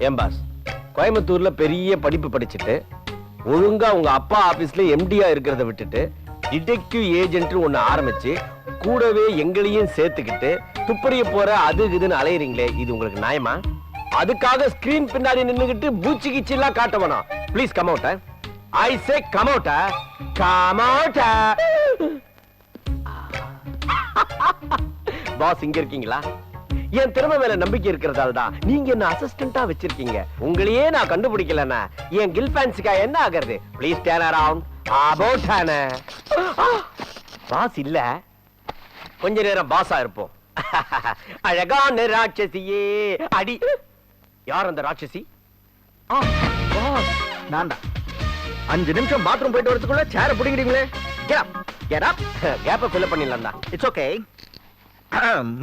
ஏன் பாஸ், கோயம்புத்தூர்ல பெரிய படிப்பு படிச்சுட்டு ஒழுங்கா உங்க அப்பா ஆபீஸ்ல எம்டியா இருக்கிறத விட்டுட்டு டிடெக்டிவ் ஏஜென்ட் ஒண்ணு ஆரம்பிச்சு கூடவே எங்களையும் சேர்த்துக்கிட்டு துப்பறிய போற அது இதுன்னு அலையறீங்களே, இது உங்களுக்கு நியாயமா? அதுக்காக ஸ்கிரீன் பின்னாடி நின்னுகிட்டு பூச்சி கிச்சி எல்லாம் காட்ட வேணாம். Please come out. I say come out. Come out. Boss இங்க இருக்கீங்களா? என் திறமை மேல நம்பிக்கை இருக்கிறதால தான் நீங்க என்ன அசிஸ்டண்டா வச்சிருக்கீங்க. உங்களையே நான் கண்டுபிடிக்கலன்னா என் கில் ஃபேன்ஸுக்கா என்ன ஆகிறது? Please turn around. அபௌட் ஹானே. பாஸ் இல்ல, கொஞ்ச நேரம் பாஸா இருப்போம். அழகான ராட்சசியே அடி. யார் அந்த ராட்சசி? நான் தான். 5 நிமிஷம் பாத்ரூம் போயிட்டு வரதுக்குள்ள சேர பிடிக்கிறீங்களே. Get up. Get up. கேப்ப ஃபில் பண்ணிடலாம் தான். It's okay.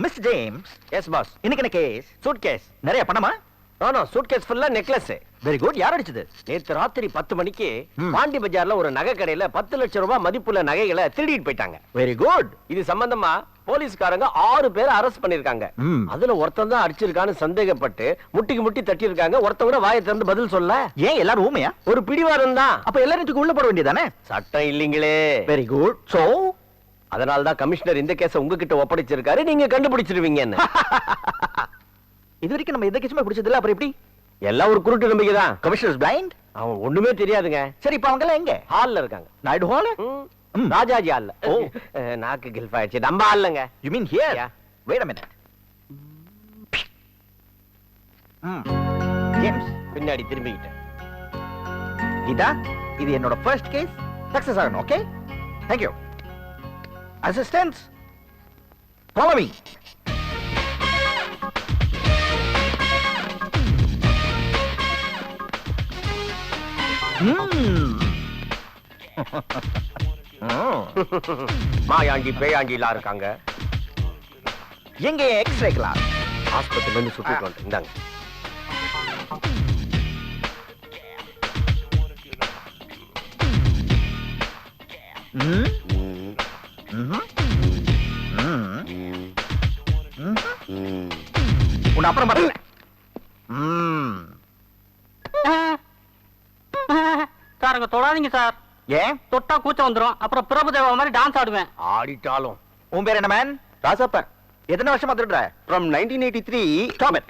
Miss James. Yes boss. இன்னைக்கு என்ன கேஸ்? Suit case. நிறைய பணமா? நோ சூட் கேஸ் ஃபுல்லா நெக்லஸ். Very good. யார் அடிச்சது? நேத்து ராத்திரி 10 மணிக்கு பாண்டி பஜார்ல ஒரு நகை கடையில 10 லட்சம் ரூபாய் மதிப்புள்ள நகைகளை திருடிட்டு போயிட்டாங்க. Very good. இது சம்பந்தமா போலீஸ்காரங்க 6 பேரை அரெஸ்ட் பண்ணிருக்காங்க. அதுல ஒருத்தன் தான் அடிச்சிருக்கான்னு சந்தேகப்பட்டு முட்டிக்கு முட்டி தட்டி இருக்காங்க. ஒருத்தவங்க வாயை திறந்து பதில் சொல்ல. ஏன் எல்லாரும் ஊமையா? ஒரு பிடிவாதம் தான். அப்ப எல்லாரும் இதுக்கு உள்ள போட வேண்டியதானே? சட்டம் இல்லீங்களே. Very good. சோ அதனால தான் கமிஷனர் இந்த கேஸ உங்ககிட்ட ஒப்படைச்சிருக்காரு. நீங்க கண்டுபிடிச்சிருவீங்கன்னு. இது வரைக்கும் நம்ம எந்த கேஸுமே பிடிச்சது இல்ல. அப்புறம் எப்படி? எல்லாம் ஒரு குருட்டு நம்பிக்கை தான். Commissioner blind. அவன் ஒண்ணுமே தெரியாதுங்க. சரி, இப்ப அவங்க எல்லாம் எங்க? ஹால்ல இருக்காங்க. நாயுடு ஹால்? ராஜாஜி ஹால்ல. ஓ, நாக்கு கில்ஃப் ஆயிடுச்சு. நம்ம ஹால்லங்க. You mean here? Wait a minute. James பின்னாடி திரும்பிக்கிட்டேன். கீதா, இது என்னோட ஃபர்ஸ்ட் கேஸ். சக்சஸ் ஆகணும். Okay, thank you. Assistants, follow me. Mayandi Peyandi எல்லாம் இருக்காங்க. எங்க எக்ஸ்ரே கிளாஸ்? ஆஸ்பத்திரியில இருந்து சுத்திட்டு வந்து இந்தாங்க. உன்னை அப்புறம் பாருங்க. சார் அங்க தொடாதீங்க சார். ஏன்? தொட்டா கூச்சம் வந்துரும். அப்புறம் பிரபுதேவா மாதிரி டான்ஸ் ஆடுவேன். ஆடிட்டாலும். உன் பேர் என்ன மேன்? ராசப்பன். எத்தனை வருஷமா திருடுற? From 1983. Stop it.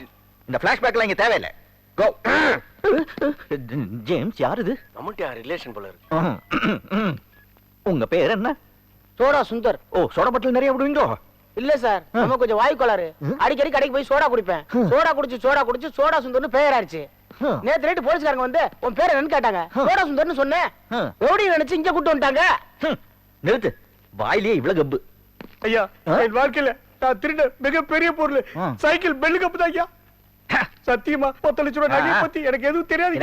இந்த ஃபிளாஷ்பேக்லாம் இங்க தேவையில்லை. Go. ஜேம்ஸ், யார் இது? நம்மள்ட்ட ரிலேஷன் போல இருக்கு. உங்க பேர் என்ன? சோடா சுந்தர். ஓ, சோடா பாட்டில் நிறைய விடுவீங்களோ? இல்ல சார், நம்ம கொஞ்சம் வாய் கோளாறு. அடிக்கடி கடைக்கு போய் சோடா குடிப்பேன். சோடா குடிச்சு சோடா சுந்தர்னு பேர் ஆயிடுச்சு. நேத்து நைட்டு போலீஸ்காரங்க வந்து உன் பேர் என்னன்னு கேட்டாங்க. சோடா சுந்தர்னு சொன்னேன். எப்படி நினைச்சு இங்க கூட்டு வந்துட்டாங்க. நிறுத்து, வாயிலேயே இவ்வளவு கப்பு. ஐயா, என் வாழ்க்கையில நான் திருட மிகப்பெரிய பொருள் சைக்கிள் பெல்லு கப்பு தான் ஐயா. சத்தியமா 10 லட்சம் ரூபாய் நகையை பத்தி எனக்கு எதுவும் தெரியாது.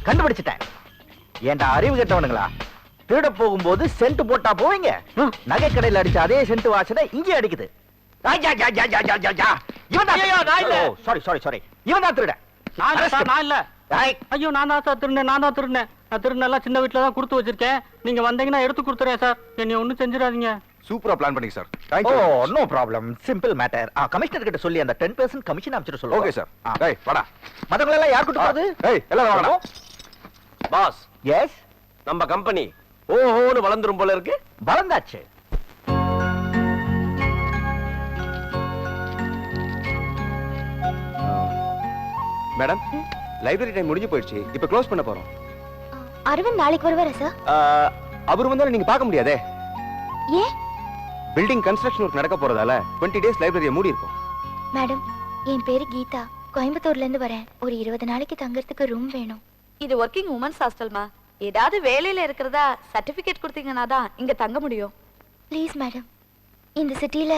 கண்டுபிடிச்சிட்டேன். ஏன்டா அறிவு கெட்டவனுங்களா? திருட போகும்போது சென்ட் போட்டா போவீங்க. நகை கடையில் அடிச்ச அதே சென்ட் வாசனை இங்கே அடிக்குது. இவன் தான் திருட. நான் இல்ல. ஐயோ, நான் தான் சார் திருநேன். நான் திருநெல்லாம் சின்ன வீட்டுல தான் கொடுத்து வச்சிருக்கேன். நீங்க வந்தீங்கன்னா எடுத்து கொடுத்துறேன் சார். என்னை ஒண்ணும் செஞ்சிடாதீங்க. சூப்பரா பிளான் பண்ணீங்க sir. Oh, no problem. Simple matter. Commissioner கிட்ட சொல்லி அந்த 10% கமிஷன் அமைச்சிட்டு சொல்லுங்க. Okay sir. டேய் வாடா. மத்தவங்க எல்லாம் யார் கூட்டி போறது? ஏய், எல்லாரும் வாடா. Pass, S. நம்ம கம்பெனி ஓஹோன்னு வளர்ந்துரும் போல இருக்கு. வளர்ந்தாச்சு. மேடம், லைப்ரரி டைம் முடிஞ்சு போயிடுச்சு. இப்ப க்ளோஸ் பண்ண போறோம். அரவிந்த் நாளைக்கு வருவாரா சார்? அவர் வந்தாலும் நீங்க பார்க்க முடியாதே. ஏன்? பில்டிங் கன்ஸ்ட்ரக்ஷன் ஒர்க் நடக்க போறதால 20 டேஸ் லைப்ரரியை மூடி இருக்கும். மேடம், என் பேரு கீதா. கோயம்புத்தூர்ல இருந்து வரேன். ஒரு 20 நாளைக்கு தங்கறதுக்கு ரூம் வேணும். இது ஒர்க்கிங் உமன்ஸ் ஹாஸ்டல்மா. ஏதாவது வேலையில இருக்கிறதா சர்டிபிகேட் கொடுத்தீங்கன்னா தான் இங்க தங்க முடியும். ப்ளீஸ் மேடம், இந்த சிட்டில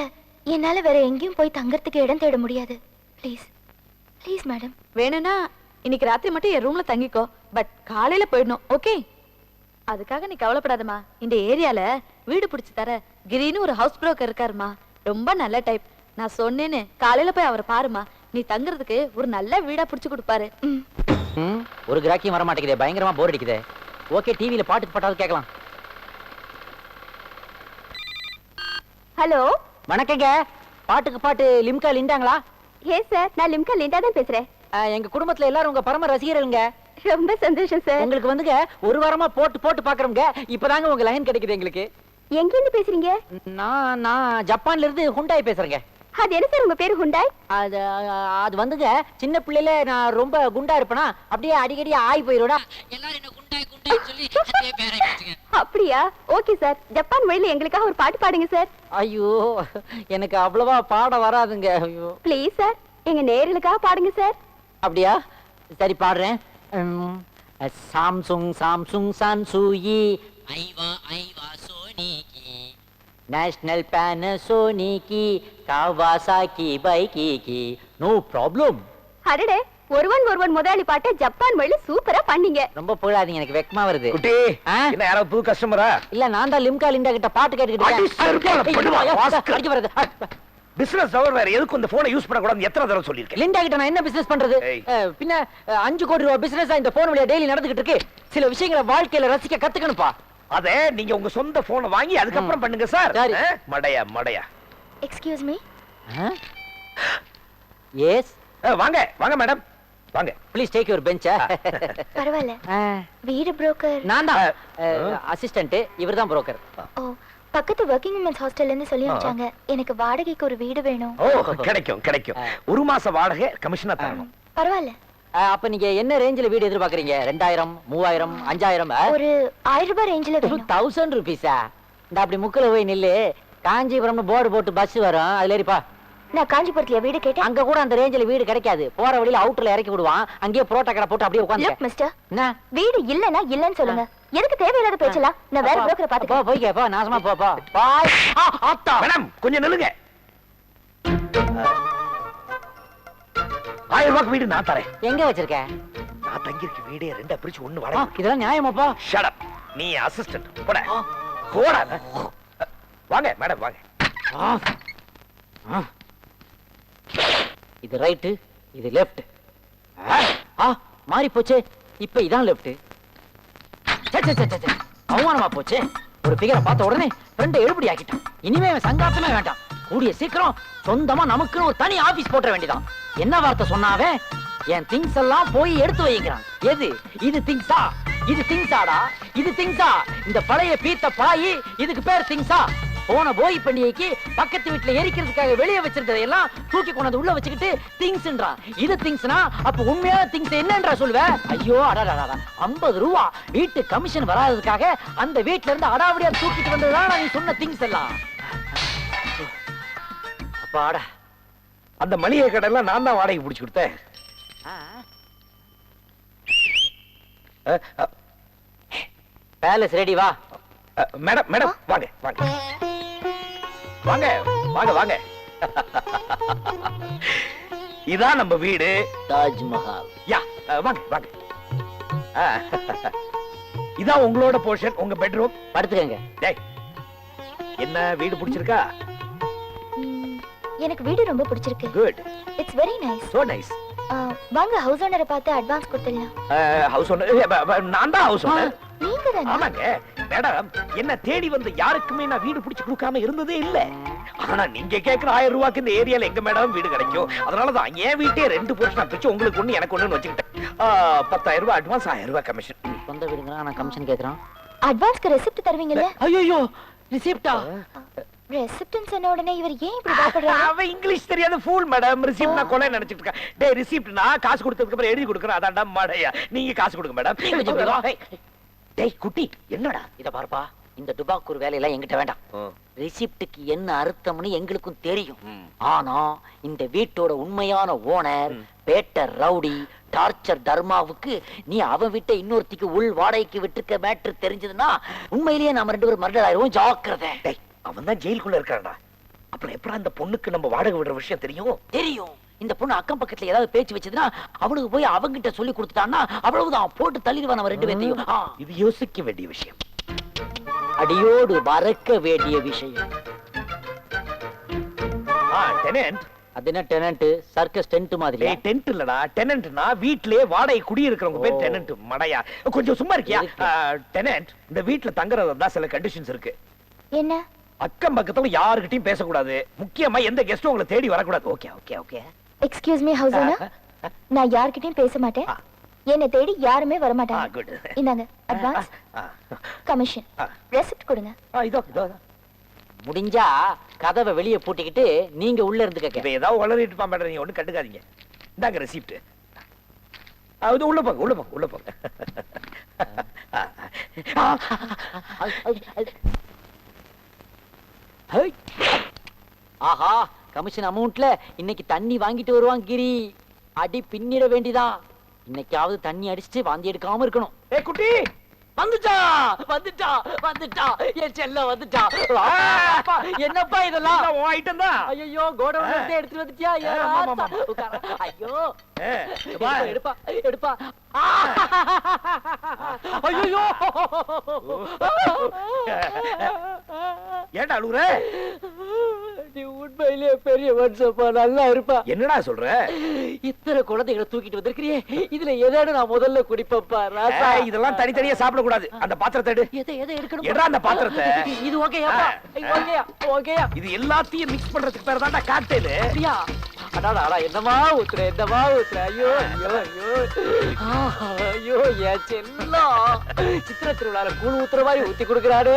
என்னால வேற எங்கேயும் போய் தங்கறதுக்கு இடம் தேட முடியாது. Please please madam. வேணும்னா இன்னைக்கு ராத்திரி மட்டும் என் ரூம்ல தங்கிக்கோ. பட் காலையில போயிடணும். ஓகே? அதுக்காக நீ கவலைப்படாதம்மா. இந்த ஏரியால வீடு பிடிச்சு தர கிரின்னு ஒரு ஹவுஸ் புரோக்கர் இருக்காருமா. ரொம்ப நல்ல டைப். நான் சொன்னேன்னு காலையில போய் அவரை பாருமா. நீ தங்குறதுக்கு ஒரு நல்ல வீடா பிடிச்சு கொடுப்பாரு. ஒரு கிராக்கியம் வர மாட்டேங்குதே. பயங்கரமா போர் அடிக்குதே. ஓகே, டிவியில பாட்டு பாட்டாவது கேட்கலாம். ஹலோ, வணக்கங்க. பாட்டுக்கு பாட்டு லிம்கா லிண்டாங்களா? ஏ சார், நான் லிம்கா லிண்டா தான் பேசுறேன். எங்க குடும்பத்துல எல்லாரும் உங்க பரம ரசிகர்களுங்க. ரொம்ப சந்தோஷம் சார். உங்களுக்கு வந்துங்க ஒரு வாரமா போட்டு போட்டு பாக்குறோங்க. இப்பதாங்க உங்க லைன் கிடைக்குது எங்களுக்கு. எங்க இருந்து பேசுறீங்க? நான் ஜப்பான்ல இருந்து ஹுண்டாய் பேசுறேங்க. அது என்ன சார் உங்க பேரு ஹுண்டாய்? அது வந்துங்க சின்ன பிள்ளையில நான் ரொம்ப குண்டா இருப்பேனா, அப்படியே அடிக்கடி ஆய் போயிருடா. எல்லாரும் என்ன குண்டாய் குண்டாய் சொல்லி அதே பேரை வச்சுங்க. அப்படியா? ஓகே சார், ஜப்பான் மொழியில எங்களுக்காக ஒரு பாட்டு பாடுங்க சார். ஐயோ, எனக்கு அவ்வளவா பாட வராதுங்க. ஐயோ ப்ளீஸ் சார், எங்க நேயர்களுக்காக பாடுங்க சார். அப்படியா? சரி பாடுறேன். Samsung Samsung Sansui Aiwa Aiwa சோனிகி நேஷனல் பேனசோனிகி காவாசாக்கி பைக்கி நோ ப்ராப்ளம். அடடே, ஒருவன் ஒருவன் முதலாளி பாட்டை ஜப்பான் மொழியில சூப்பரா பண்ணீங்க. ரொம்ப புகழாதீங்க, எனக்கு வெக்கமா வருது. குட்டி என்ன யாராவது புது கஸ்டமரா? இல்ல, நான் தான் லிம்கா லிண்டா கிட்ட பாட்டு கேட்டுக்கிட்டு பிசினஸ் அவர் வேற எதுக்கு இந்த போனை யூஸ் பண்ண கூடாது எத்தனை தடவை சொல்லிருக்கேன். லிண்டா கிட்ட நான் என்ன பிசினஸ் பண்றது? பின்ன 5 கோடி ரூபாய் பிசினஸ் இந்த போன் வழியா டெய்லி நடந்துகிட்டு இருக்கு. சில விஷயங்களை வாழ்க்கையில ரசிக்க கத்துக்கணும்பா. அத நீங்க உங்க சொந்த போனை வாங்கி அதுக்கப்புறம் பண்ணுங்க சார். மடையா மடையா. Excuse me. எஸ், வாங்க வாங்க மேடம் வாங்க. Please take your bench. பரவாயில்ல. வீடு புரோக்கர். நான் தான் அசிஸ்டன்ட், இவர்தான் புரோக்கர். ஓ, பக்கத்து வர்க்கிங் உமன்ஸ் ஹாஸ்டல்ல இருந்து சொல்லி அனுப்பிச்சாங்க. எனக்கு வாடகைக்கு ஒரு வீடு வேணும். ஓ, கிடைக்கும் கிடைக்கும். ஒரு மாச வாடகை கமிஷனா தரணும். பரவாயில்ல. அப்ப நீங்க என்ன ரேஞ்சில வீடு எதிர்பார்க்கறீங்க? 2000, 3000, 5000? ஒரு 1000 ரூபாய் ரேஞ்சில வேணும். 1000 ரூபீஸா? இந்த அப்படி முக்குல போய் நில்லு. காஞ்சிபுரம்னு போர்டு போட்டு பஸ் வரும், அதுல ஏறிப்பா. நான் காஞ்சிபுரத்துல வீடு கேட்டேன். அங்க கூட அந்த ரேஞ்சில வீடு கிடைக்காது. போற வழியில அவுட்டர்ல இறக்கி விடுவான். அங்கேயே புரோட்டா கடை போட்டு அப்படியே உட்கார்ந்து. லுக் மிஸ்டர், என்ன வீடு இல்லனா இல்லன்னு சொல்லுங்க. எதுக்கு தேவையில்லாத பேச்சலாம்? நான் வேற புரோக்கரை போ, பாத்துக்கிறேன். போய்க்க போ, நாசமா போ போ. பாய். ஆத்தா மேடம் கொஞ்சம் நில்லுங்க. 1000 ரூபாய்க்கு வீடு நான் தரேன். எங்க வச்சிருக்க? நான் தங்கி இருக்க வீடே ரெண்டா பிரிச்சு ஒண்ணு வாடகை. இதெல்லாம் நியாயமாப்பா? Shut up. நீ அசிஸ்டன்ட் போட. போடா. வாங்க மேடம் வாங்க. இது ரைட், இது லெஃப்ட். மாறி போச்சு. இப்ப இதான் லெஃப்ட். அவமானமா போச்சு. ஒரு பிகரை பார்த்த உடனே ஃப்ரெண்டை எழுபடி ஆக்கிட்டான். இனிமே சங்காத்தமே வேண்டாம். கூடிய சீக்கிரம் சொந்தமா நமக்குன்னு ஒரு தனி ஆபீஸ் போட்ட வேண்டியதான். என்ன வார்த்தை சொன்னாவே? என் திங்ஸ் எல்லாம் போய் எடுத்து வைக்கிறான். எது இது? திங்ஸா? இது திங்ஸாடா? இது திங்ஸா? இந்த பழைய பீத்த பாயி இதுக்கு பேர் திங்ஸா? போன போய் பண்டிகைக்கு பக்கத்து வீட்டுல எரிக்கிறதுக்காக வெளியே வச்சிருந்ததையெல்லாம் தூக்கி கொண்டு உள்ள வச்சுக்கிட்டு திங்ஸ்ன்றான். இது திங்ஸ்னா அப்ப உண்மையா திங்ஸ் என்னன்றா சொல்லுவ? ஐயோ அடாடா, 50 ரூபா வீட்டு கமிஷன் வராததுக்காக அந்த வீட்டுல இருந்து அடாவடியா தூக்கிட்டு வந்ததுதான் நீ சொன்ன திங்ஸ் எல்லாம். அப்பாடா, அந்த மளிகை கடையெல்லாம் நான் தான் வாடகை பிடிச்சு கொடுத்தேன். பேலஸ் ரெடி, வா. மேடம் மேடம் வாங்க வாங்க வாங்க வாங்க வாங்க. இதான் நம்ம வீடு, தாஜ்மஹால். யா வாங்க வாங்க. இதான் உங்களோட போர்ஷன், உங்க பெட்ரூம். படுத்துக்கங்க. டேய், என்ன வீடு பிடிச்சிருக்கா? எனக்கு வீடு ரொம்ப பிடிச்சிருக்கு. Good. It's very nice. So nice. வாங்க ஹவுஸ் ஓனரை பார்த்து அட்வான்ஸ் கொடுத்துடலாம். ஹவுஸ் ஓனர் நான் தான் ஹவுஸ் ஓனர். நீங்க தானே? ஆமாங்க மேடம், என்ன தேடி வந்து யாருக்குமே நான் வீடு பிடிச்சு கொடுக்காம இருந்ததே இல்ல. ஆனா நீங்க கேக்குற 1000 ரூபாய்க்கு இந்த ஏரியால எங்க மேடம் வீடு கிடைக்கும்? அதனாலதான் என் வீட்டே 2 போர்ஷனா பிரிச்சு உங்களுக்கு ஒண்ணு எனக்கு ஒண்ணுன்னு வச்சுக்கிட்டேன். 10,000 ரூபாய் அட்வான்ஸ், 1000 ரூபாய் கமிஷன். சொந்த வீடுங்க, நான் கமிஷன் கேக்குறேன். அட்வான்ஸ்க்கு ரெசிப்ட் தருவீங்கல்ல? ஐயோ, ரிசிப்டா? ரெசிப்ட்னு சொன்ன உடனே இவர் ஏன் இப்படி பயப்படுறாரு? அவ இங்கிலீஷ் தெரியாத ஃபூல் மேடம். ரிசிப்ட்னா கொலை நினைச்சிட்டு இருக்கா. டேய், ரிசிப்ட்னா காசு கொடுத்ததுக்கு அப்புறம் எழுதி கொடுக்கறேன். அதான்டா மடையா. நீங்க காசு கொடுங்க மேடம். டேய் குட்டி, என்னடா இத பாருப்பா. இந்த டுபாக்கூர் வேலையெல்லாம் என்கிட்ட வேண்டாம். ரிசிப்டுக்கு என்ன அர்த்தம்னு எங்களுக்கும் தெரியும். ஆனா இந்த வீட்டோட உண்மையான ஓனர் பேட்டர் ரவுடி டார்ச்சர் தர்மாவுக்கு நீ அவன் விட்ட இன்னொருத்திக்கு உள் வாடகைக்கு விட்டுருக்க மேட்ரு தெரிஞ்சதுன்னா உண்மையிலேயே நாம 2 பேரும் மர்டர் ஆயிடுவோம். ஜாக்கிரதை. டேய், அவன் தான் ஜெயிலுக்குள்ள இருக்கான்டா. அப்புறம் எப்பறம் அந்த பொண்ணுக்கு நம்ம வாடகை விடுற விஷயம் தெரியும்? தெரியும். இந்த பொண்ணு அக்கம் பக்கத்துல ஏதாவது பேச்சு வச்சதுன்னா அவனுக்கு போய் அவங்கிட்ட சொல்லி கொடுத்துட்டான்னா அவ்வளவுதான், போட்டு தள்ளிடுவான் நம்ம 2 பேரையும். இது யோசிக்க வேண்டிய விஷயம். அடியோடு மறக்க வேண்டிய விஷயம். டெனன்ட். அது என்ன டெனன்ட்? சர்க்கஸ் டென்ட் மாதிரி. டென்ட் இல்லடா, டெனன்ட்னா வீட்லயே வாடகை குடி இருக்கிறவங்க பேர் டெனன்ட். மடையா, கொஞ்சம் சும்மா இருக்கியா? டெனன்ட் இந்த வீட்ல தங்குறதா சில கண்டிஷன்ஸ் இருக்கு. என்ன? அக்கம் பக்கத்துல யாருக்கிட்டையும் பேசக்கூடாது. முக்கியமா எந்த கெஸ்டும் உங்களை தேடி வரக்கூடாது. Okay okay okay. Excuse me house owner, நான் யார்கிட்டயும் பேச மாட்டேன். என்னை தேடி யாருமே வர மாட்டாங்க. இந்தாங்க அட்வான்ஸ், கமிஷன், ரெசிப்ட் கொடுங்க. இதோ இதோ. முடிஞ்சா கதவை வெளியே பூட்டிக்கிட்டு நீங்க உள்ள இருந்து கேட்க. இப்ப ஏதாவது வளரிட்டு பாம்பேட, நீங்க ஒண்ணு கண்டுக்காதீங்க. இந்தாங்க ரெசிப்ட். அது உள்ள போங்க உள்ள போங்க உள்ள போங்க. ஆஹா, கமிஷன் அமௌண்ட்ல இன்னைக்கு தண்ணி வாங்கிட்டு வருவான் கிரி. அடி பின்னிட வேண்டிதான். இன்னைக்காவது தண்ணி அடிச்சுட்டு வாந்தி எடுக்காம இருக்கணும். ஏய் குட்டி, வந்துட்டா வந்துட்டா வந்துட்டா, என் செல்ல வந்துட்டா. அப்பா, என்னப்பா இதெல்லாம்? உன் ஐட்டம் தான். ஐயோ, கோடவுன்ல இருந்து எடுத்து வந்துட்டியா? ஐயோ, எடுப்பா எடுப்பா. ஐயோ, ஏன்டா அழுகுற? நீ உண்மையிலேயே பெரிய மனுஷப்பா, நல்லா இருப்பா. என்னடா சொல்ற? இத்தனை குழந்தைகளை தூக்கிட்டு வந்திருக்கிறியே, இதுல எதாடு நான் முதல்ல குடிப்பப்பா. இதெல்லாம் தனித்தனியா சாப்பிட கூடாது. அந்த பாத்திரத்தை எடு. எதை எடுக்கணும்? எடா அந்த பாத்திரத்தை. இது ஓகேயாப்பா? ஓகேயா ஓகேயா? இது எல்லாத்தையும் மிக்ஸ் பண்றதுக்கு பேர் தான்டா காக்டெயில். அப்படியா? அடாடா, என்னமா ஊத்துற என்னமா ஊத்துற. ஐயோ ஐயோ ஐயோ ஐயோ, என் செல்லம் சித்திர திருவிழால கூழ் ஊத்துற மாதிரி ஊத்தி கொடுக்குறாரு.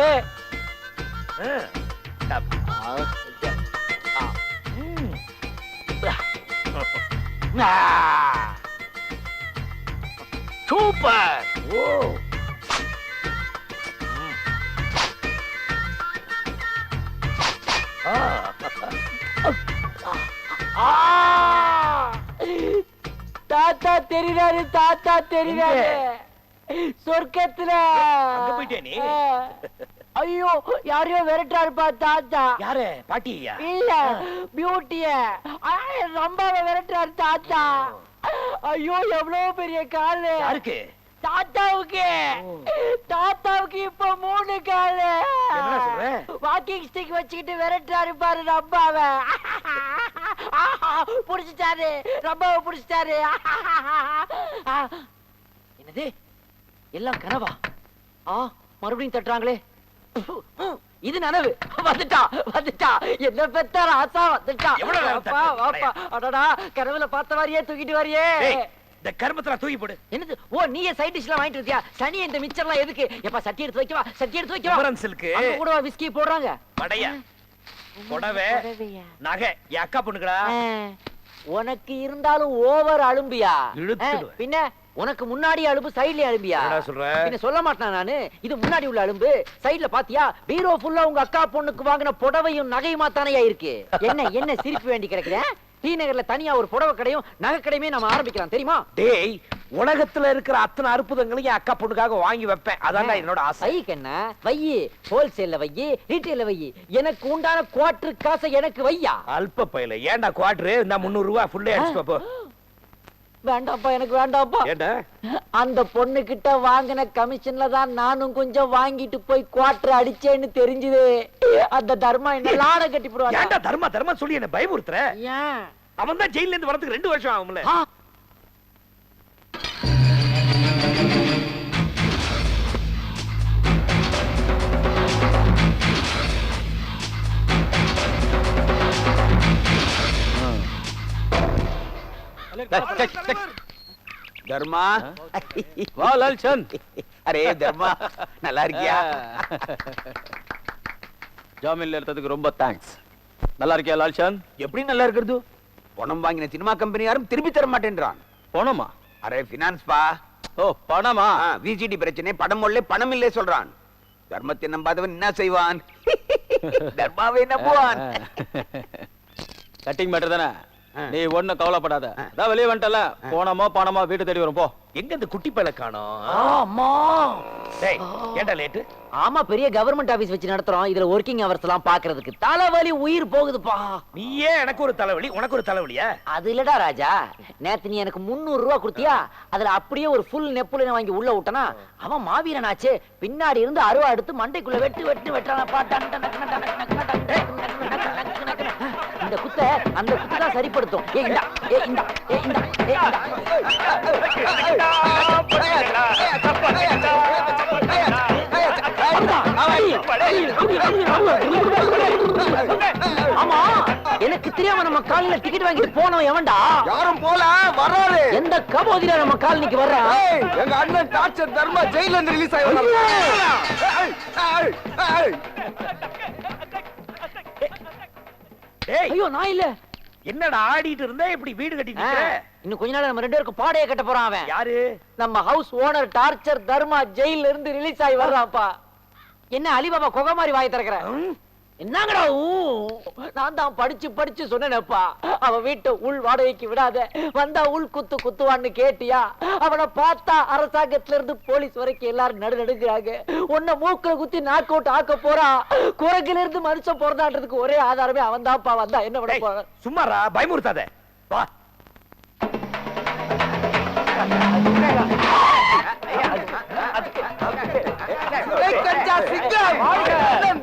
சூப்பர். ஓ, தாத்தா தெரிறாரு, தாத்தா தெரிறாரு. சொர்க்கத்துல அங்க போயிட்டே நீ? ஐயோ, யாரையோ விரட்டாருப்பா தாத்தா. யாரு? பாட்டியா? இல்ல, பியூட்டிய. ரொம்பவே விரட்டாரு தாத்தா. ஐயோ, எவ்வளவு பெரிய காலு. யாருக்கு? தாத்தாவுக்கு. தாத்தாவுக்கு இப்ப 3 காலு. என்னடா சொல்ற? வாக்கிங் ஸ்டிக் வச்சுக்கிட்டு விரட்டாரு பாரு ரம்பாவை. புடிச்சிட்டாரு, ரம்பாவை புடிச்சிட்டாரு. என்னது, எல்லாம் கனவா? மறுபடியும் தட்டுறாங்களே. இது நனவு. வந்துட்டா வந்துட்டா, என்ன பெத்த ராசா வந்துட்டா. வாப்பா வாப்பா. அடடா, கனவுல பார்த்த மாதிரியே தூக்கிட்டு வரியே. இந்த கர்மத்துல தூக்கி போடு. என்னது? ஓ, நீயே சைட் டிஷ்லாம் வாங்கிட்டு வந்தியா? சனி, இந்த மிச்சர்லாம் எதுக்கு? எப்பா சட்டி எடுத்து வைக்கவா? சட்டி எடுத்து வைக்கவா? டிஃபரன்ஸ்க்கு அங்க கூட விஸ்கி போடுறாங்க. வடையா, புடவை, நகை. என் அக்கா பொண்ணுக்கடா. உனக்கு இருந்தாலும் ஓவர் அலும்பியா? இழுத்துடுவேன். பின்ன உனக்கு முன்னாடி அலும்பு, சைடுல அலும்பியா? என்னடா சொல்ற? பின்ன சொல்ல மாட்டேன் நானு. இது முன்னாடி உள்ள அலும்பு, சைடுல பாத்தியா? பீரோ ஃபுல்லா உங்க அக்கா பொண்ணுக்கு வாங்கின புடவையும் நகையுமா தானையா இருக்கு. என்ன என்ன சிரிப்பு வேண்டி கிடக்குற? டி நகர்ல தனியா ஒரு புடவை கடையும் நகை கடையுமே நம்ம ஆரம்பிக்கலாம், தெரியுமா? டேய், உலகத்துல இருக்கிற அத்தனை அற்புதங்களையும் என் அக்கா பொண்ணுக்காக வாங்கி வைப்பேன். அதான் என்னோட ஆசை. வைக்கு என்ன வையி, ஹோல்சேல்ல வையி, ரீட்டைல்ல வையி. எனக்கு உண்டான குவார்டர் காசை எனக்கு வையா. அல்ப பையல, ஏன்டா குவார்டர்? இந்த 300 ரூபாய் ஃபுல்லா அடிச்சு போ. வேண்டாப்பா, எனக்கு வேண்டாப்பா. ஏண்டா? அந்த பொண்ணு கிட்ட வாங்கின கமிஷன்ல தான் நானும் கொஞ்சம் வாங்கிட்டு போய் குவார்டர் அடிச்சேன்னு தெரிஞ்சது. அந்த தர்மா என்ன லாட கட்டி போடுவாங்க. ஏண்டா தர்மா தர்மா சொல்லி என்ன பயமுறுத்துற? ஏன்? அவன் தான் ஜெயில இருந்து வரதுக்கு 2 வருஷம் ஆகும்ல. தர்மா, வா லால்சந்த். அரே தர்மா, நல்லா இருக்கியா? ஜாமீன்ல எடுத்ததுக்கு ரொம்ப தேங்க்ஸ். நல்லா இருக்கியா லால்சந்த்? எப்படி நல்லா இருக்கிறது? பணம் வாங்கின சினிமா கம்பெனி யாரும் திருப்பி தர மாட்டேன்றான். பணமா? அரே பினான்ஸ் பா. ஓ, பணமா? விசிடி பிரச்சனை, பணம் ஒல்லே பணம் இல்லே சொல்றான். தர்மத்தை நம்பாதவன் என்ன செய்வான்? தர்மாவை நம்புவான். கட்டிங் மேட்டர் தானே, நீ ஒண்ணும் கவலைப்படாத. அதான் வெளியே வந்துட்டல, பணமா வீட்டு தேடி வரும் போ. எங்க இந்த குட்டி பையல காணோம்? அம்மா. டேய், ஏண்டா லேட்? ஆமா, பெரிய கவர்மெண்ட் ஆபீஸ் வச்சு நடத்துறோம். இதுல ஒர்க்கிங் ஹவர்ஸ் எல்லாம் பாக்குறதுக்கு தலைவலி உயிர் போகுதுப்பா. நீயே எனக்கு ஒரு தலைவலி, உனக்கு ஒரு தலைவலியா? அது இல்லடா ராஜா, நேத்து நீ எனக்கு 300 ரூபாய் கொடுத்தியா? அதுல அப்படியே ஒரு ஃபுல் நெப்புலின வாங்கி உள்ள விட்டனா, அவன் மாவீரனாச்சே. பின்னாடி இருந்து அருவா எடுத்து மண்டைக்குள்ள வெட்டுறானப்பா. இந்த குத்த அந்த குத்து தான் சரிப்படுத்தும். ஏ இந்தா, ஏ இந்தா, ஏ இந்தா, ஏ இந்தா. ஆமா, எனக்கு தெரியாம நம்ம காலையில டிக்கெட் வாங்கிட்டு போனோம் எவன்டா? யாரும் போல வராரு. எந்த கபோதிரா நம்ம காலனிக்கு வர்றா? எங்க அண்ணன் டார்ச்சர் தர்மா ஜெயில இருந்து ரிலீஸ் ஆகி ஐயோ நான் இல்ல. என்னடா ஆடிட்டு இருந்தே இப்படி வீடு கட்டிட்டு ஆ, இருக்க? இன்னும் கொஞ்ச நாள் நம்ம ரெண்டு பேருக்கு பாடையே கட்ட போறான் அவன். யாரு? நம்ம ஹவுஸ் ஓனர் டார்ச்சர் தர்மா ஜெயில இருந்து ரிலீஸ் ஆகி வர்றான்ப்பா. என்ன அலிபாபா கொகை மாதிரி வாய் திறக்கிற? என்னங்கடா நான் தான் படிச்சு படிச்சு சொன்னேனப்பா, அவன் வீட்டை உள் வாடகைக்கு விடாத, வந்தா உள் குத்து குத்துவான்னு கேட்டியா? அவனை பார்த்தா அரசாங்கத்துல இருந்து போலீஸ் வரைக்கும் எல்லாரும் நடுநடுங்கிறாங்க. உன்னை மூக்குல குத்தி நாக் அவுட் ஆக்க போறான். குரங்குல இருந்து மனுஷன் பிறந்தான்றதுக்கு ஒரே ஆதாரமே அவன் தான்ப்பா. வந்தா என்ன பண்ண போற? சும்மாரா, பயமுறுத்தாத. வா.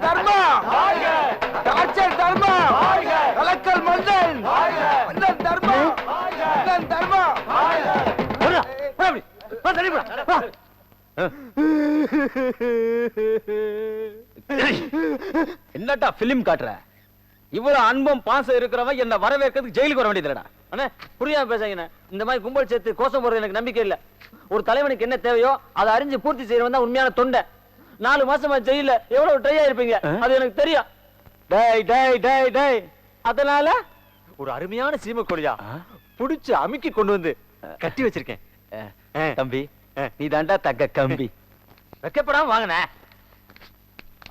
தர்மா டார்ச்சர் தர்மா கலக்கல் மன்னன் அண்ணன் தர்மா அண்ணன் தர்மா என்னடா பிலிம் காட்டுற? இவ்வளவு அன்பம் பாசம் இருக்கிறவன் என்ன வரவேற்கிறதுக்கு ஜெயிலுக்கு வர வேண்டியதுடா. அண்ணே புரியாம பேசாங்கண்ணே. இந்த மாதிரி கும்பல் சேர்த்து கோஷம் போடுறது எனக்கு நம்பிக்கை இல்ல. ஒரு தலைவனுக்கு என்ன தேவையோ அதை அறிஞ்சு பூர்த்தி செய்யறவன் தான் உண்மையான தொண்டை. 4 மாசமா ஜெயில எவ்வளவு ட்ரை ஆயிருப்பீங்க, அது எனக்கு தெரியும். டேய் டேய் டேய் டேய், அதனால ஒரு அருமையான சீமை கொடியா புடிச்சு அமுக்கி கொண்டு வந்து கட்டி வச்சிருக்கேன். தம்பி, நீ தாண்டா தக்க கம்பி. வெக்கப்படாம வாங்கண்ணே.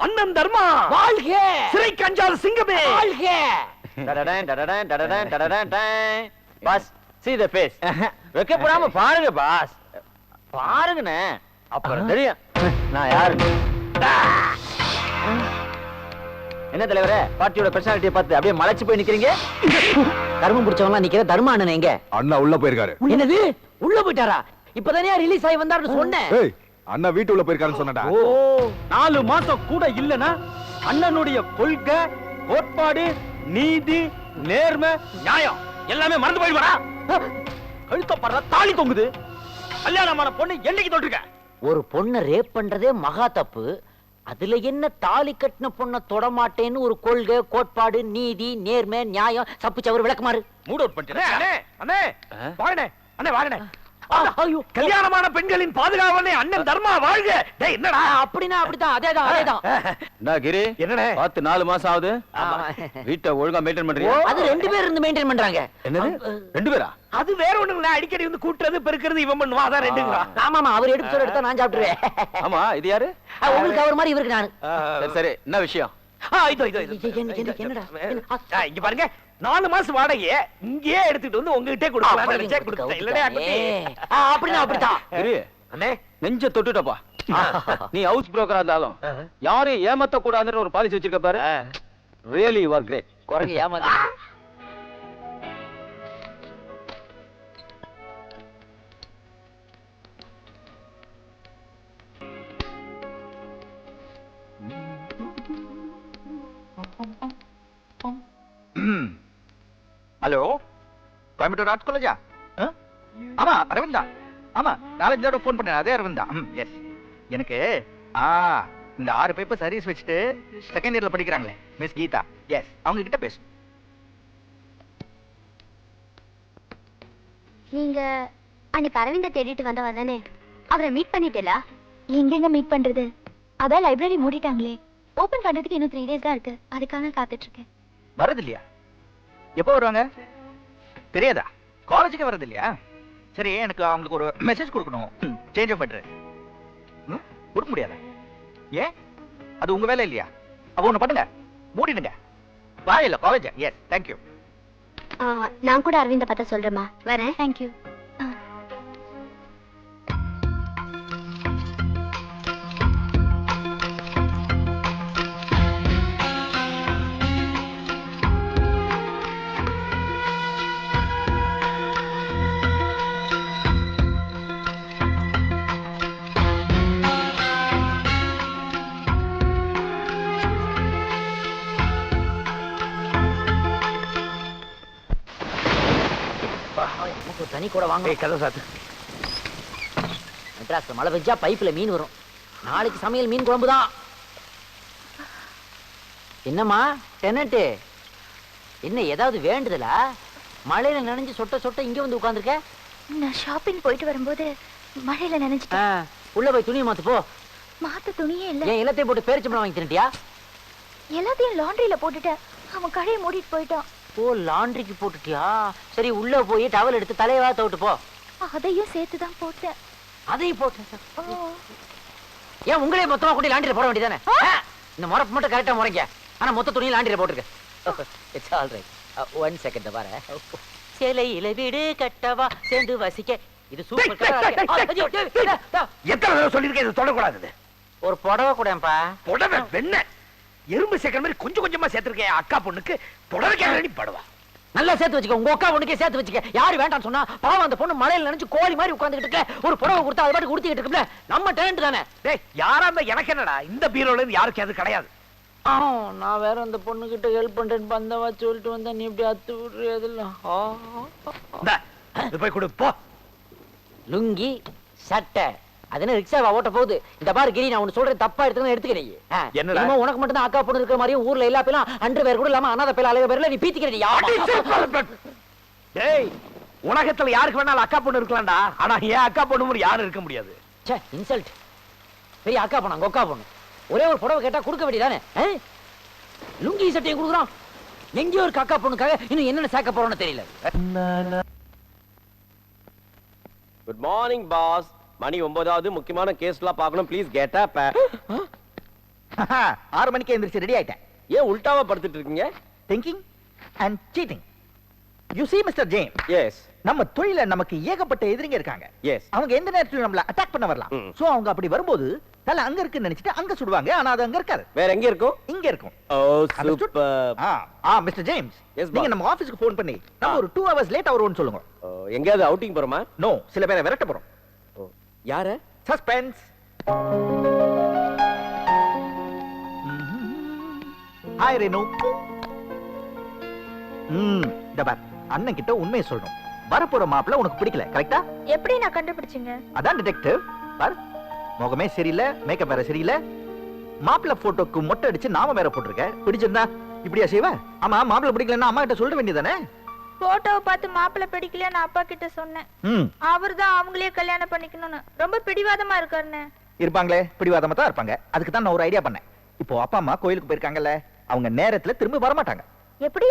அண்ணன் தர்மா வாழ்க! சிறை கஞ்சால் சிங்கமே வாழ்க! டடடன் டடடன் டடடன் டடடன் டடடன். Boss, see the face. வெக்கப்படாம பாருங்க பாஸ். பாருங்கண்ணே, அப்புறம் தெரியும் நான் யாரு. என்ன தலைவரே, பார்ட்டியோட பர்சனாலிட்டியை பார்த்து அப்படியே மலைச்சு போய் நிக்கிறீங்க? தர்மம் பிடிச்சவங்க நிக்கிற தர்ம அண்ணன் எங்க? அண்ணா உள்ள போயிருக்காரு. என்னது, உள்ள போயிட்டாரா? இப்பதானே ரிலீஸ் ஆகி வந்தாருன்னு சொன்னேன். ஏய், அண்ணா வீட்டு உள்ள போயிருக்காருன்னு சொன்னடா. ஓ, 4 மாசம் கூட இல்லனா அண்ணனுடைய கொள்கை, கோட்பாடு, நீதி, நேர்மை, நியாயம் எல்லாமே மறந்து போயிடுவாரா? கழுத்தப்படுற தாலி தொங்குது. கல்யாணமான பொண்ணு என்னைக்கு தொட்டிருக்க? ஒரு பொண்ணை ரேப் பண்றதே மகா தப்பு. அதுல என்ன தாலி கட்டின பொண்ணை தொடமாட்டேன்னு ஒரு கொள்கை, கோட்பாடு, நீதி, நேர்மை, நியாயம், சப்பு சவறு விளக்குமாறு மூட் அவுட் பண்ணிட்டேன். அண்ணே அண்ணே வாங்கண்ணே அண்ணே வாங்கண்ணே. ஐயோ, கல்யாணமான பெண்களின் பாதுகாவலனே அண்ணன் தர்மா வாழ்க. டேய் என்னடா அப்படின்னா அப்படிதான், அதேதான் அதேதான். என்ன கிரி, என்னடே? பார்த்து 4 மாசம் ஆகுது. வீட்டை ஒழுங்கா மெயின்டைன் பண்றியா? அது 2 பேர் இருந்து மெயின்டைன் பண்றாங்க. என்னது, 2 பேரா? அது வேற ஒண்ணுங்களா, அடிக்கடி வந்து கூட்டுறது பெருக்கிறது இவன் பண்ணுவா, அதான் ரெண்டுங்களா. ஆமாமா, அவர் எடுத்து சொல்ல எடுத்தா நான் சாப்பிட்டுருவேன். ஆமா, இது யாரு? உங்களுக்கு அவர் மாதிரி இவருக்கு நானு. சரி சரி, என்ன விஷயம்? இதோ என்னடா? இங்க பாருங்க, 4 மாசம் வாடகையை இங்கேயே எடுத்துட்டு வந்து உங்ககிட்டே கொடுக்கலாம். இல்லடே அப்படின்னா அப்படித்தான். கிரி, அண்ணே நெஞ்ச தொட்டுட்டப்பா. நீ ஹவுஸ் புரோக்கரா இருந்தாலும் யாரையும் ஏமாத்த கூடாதுன்ற ஒரு பாலிசி வச்சிருக்க பாரு. Really you are great. குரங்கு ஏமாந்து. ஹலோ, கோயம்புத்தூர் ஆர்ட்ஸ் காலேஜா? ஆமா அரவிந்தா. ஆமா, 4-5 தடவை ஃபோன் பண்ணேன். அதே அரவிந்தா. எஸ், எனக்கு இந்த 6 பேப்பர் சர்வீஸ் வச்சுட்டு செகண்ட் இயர்ல படிக்கிறாங்களே மிஸ் கீதா. எஸ், அவங்க கிட்ட பேசு. நீங்க அன்னைக்கு அரவிந்த தேடிட்டு வந்தவ தானே? அவரை மீட் பண்ணிட்டேலா? எங்கெங்க மீட் பண்றது? அதான் லைப்ரரி மூடிட்டாங்களே. ஓபன் பண்றதுக்கு இன்னும் 3 days தான் இருக்கு. அதுக்காக காத்துட்டு இருக்கேன். வரது இல்லையா? எப்போ வருவாங்க தெரியாதா? காலேஜுக்கு வரது இல்லையா? சரி, எனக்கு அவங்களுக்கு ஒரு மெசேஜ் கொடுக்கணும். சேஞ்ச் ஆஃப் அட்ரஸ் கொடுக்க முடியாதா? ஏன், அது உங்க வேலை இல்லையா? அப்போ ஒண்ணு பண்ணுங்க, மூடிடுங்க. வாயில்ல காலேஜ். Yes, thank you. நான் கூட அரவிந்த பார்த்தா சொல்றேம்மா. வரேன். தேங்க்யூ. தனி கூட வாங்க. கதை சாத்து. மெட்ராஸ்ல மழை பெஞ்சா பைப்ல மீன் வரும். நாளைக்கு சமையல் மீன் குழம்பு தான். என்னம்மா டெனட்டு என்ன ஏதாவது வேண்டுதலா? மழையில நனைஞ்சு சொட்ட சொட்ட இங்க வந்து உட்கார்ந்துருக்க. நான் ஷாப்பிங் போயிட்டு வரும்போது மழையில நினைச்சிட்டேன். உள்ள போய் துணியை மாத்து போ. மாத்த துணியே இல்ல. ஏன் எல்லாத்தையும் போட்டு பேரிச்சம்பழம் வாங்கி தின்னுட்டியா? எல்லாத்தையும் லாண்டரியில போட்டுட்டேன். அவன் கடையை மூடிட்டு போயிட்டான். ஓ லாண்டரிக்கு போட்டுட்டியா? சரி உள்ள போய் டவல் எடுத்து தலையவா தவிட்டு போ. அதையும் சேர்த்து தான் போட்டேன். அதையும் போட்டேன். ஏன் உங்களே மொத்தமா கூட்டி லாண்டரியில போட வேண்டியதானே? இந்த முறப்பு மட்டும் கரெக்டா முறைங்க. ஆனா மொத்த துணியை லாண்டரியில போட்டுருக்க. It's all right. 1 செகண்ட் பாரு. சேலையில வீடு கட்டவா சேர்ந்து வசிக்க. இது சூப்பர். எத்தனை தடவை சொல்லிருக்கேன் இது தொடக்கூடாது. ஒரு புடவை கூடப்பா. புடவை வெண்ண எறும்பு சேர்க்கிற மாதிரி கொஞ்சம் கொஞ்சமா சேர்த்திருக்கேன். அக்கா பொண்ணுக்கு புடவை கேட்க படுவா. நல்லா சேர்த்து வச்சுக்க. உங்க அக்கா பொண்ணுக்கே சேர்த்து வச்சுக்க. யாரு வேண்டாம்னு சொன்னா? பாவம் அந்த பொண்ணு மழையில நினைச்சு கோழி மாதிரி உட்கார்ந்துட்டு இருக்க. ஒரு புடவை கொடுத்தா அது பாட்டு உடுத்திக்கிட்டு இருக்குல்ல. நம்ம டேலண்ட் தானே. டேய் யாரா இருந்தா எனக்கு என்னடா? இந்த பீரோல இருந்து யாருக்கு அது கிடையாது. நான் வேற அந்த பொண்ணு கிட்ட ஹெல்ப் பண்றேன்னு பந்தவா சொல்லிட்டு வந்தா நீ இப்படி அத்து விடுறதுல. போய் கொடு போ. லுங்கி சட்டை அது என்ன ரிக்ஷாவா ஓட்ட போகுது? இந்த பாரு கிரி, நான் உனக்கு சொல்றேன் தப்பா எடுத்துக்க. என்னடா உனக்கு மட்டும் தான் அக்கா பொண்ணு இருக்கிற மாதிரியும் ஊர்ல எல்லா பேரும் அன்று பேர் கூட இல்லாம அனாதை பேர் அலைய பேர்ல நீ பீத்திக்கிறீயா? டேய் உலகத்துல யாருக்கு வேணாலும் அக்கா பொண்ணு இருக்கலாம்டா. ஆனா ஏன் அக்கா பொண்ணு மாதிரி யாரும் இருக்க முடியாது. ச்சே இன்சல்ட். பெரிய அக்கா பொண்ணு அங்க அக்கா பொண்ணு. ஒரே ஒரு புடவை கேட்டா கொடுக்க வேண்டியதானே? லுங்கி சட்டையும் கொடுக்குறான். எங்கேயோ ஒரு அக்கா பொண்ணுக்காக இன்னும் என்னென்ன சேர்க்க போறோம்னு தெரியல. Good morning boss. மணி 9வது. முக்கியமான கேஸ்லாம் பார்க்கணும். Please get up. 6 மணிக்கு எந்திரிச்சு ரெடி ஆயிட்டேன். ஏன் உல்டாவா படுத்துட்டு இருக்கீங்க? Thinking and cheating. You see mister James. நம்ம தொழில நமக்கு ஏகப்பட்ட எதிரிங்க இருக்காங்க. எஸ். அவங்க எந்த நேரத்துல நம்மள அட்டாக் பண்ண வரலாம். சோ அவங்க அப்படி வரும்போது தல அங்க இருக்குன்னு நினைச்சிட்டு அங்க சுடுவாங்க. ஆனா அது அங்க இருக்காது. வேற எங்க இருக்கும்? இங்க இருக்கும். Oh super. Mister James, Yes, boss. நீங்க நம்ம ஆபீஸ்க்கு ஃபோன் பண்ணி நம்ம ஒரு 2 hours லேட் வருவோம்னு சொல்லுங்க. எங்கயாவது அவுட்டிங் போறோமா? நோ, சில பேரை விரட்ட போறோம். யார? சஸ்பென்ஸ். ஹாய் ரேனு. டபா அண்ணன் கிட்ட உண்மையை சொல்லணும். வரப்போற மாப்பிள்ள உனக்கு பிடிக்கல, கரெக்ட்டா? எப்படி நான் கண்டுபிடிச்சீங்க? அதான் டிடெக்டிவ். பார், முகமே சரியில்லை, மேக்கப் வேற சரியில்லை. மாப்பிள்ள போட்டோக்கு மொட்டை அடிச்சு நாம வேற போட்டிருக்க. பிடிச்சிருந்தா இப்படியா செய்வ? ஆமா, மாப்பிள்ள பிடிக்கலன்னா அம்மா கிட்ட சொல்ல வேண்டியதானே? போட்டோவை பார்த்து மாப்பிள்ளை பிடிக்கல நான் அப்பா கிட்ட சொன்னேன். அவர்தான் அவங்களே கல்யாணம் பண்ணிக்கணும்னு ரொம்ப பிடிவாதமா இருக்காருன்னு. இருப்பாங்களே, பிடிவாதமா தான் இருப்பாங்க. அதுக்கு தான் நான் ஒரு ஐடியா பண்ணேன். இப்போ அப்பா அம்மா கோயிலுக்கு போயிருக்காங்கல்ல, அவங்க நேரத்துல திரும்பி வர மாட்டாங்க. எப்படி?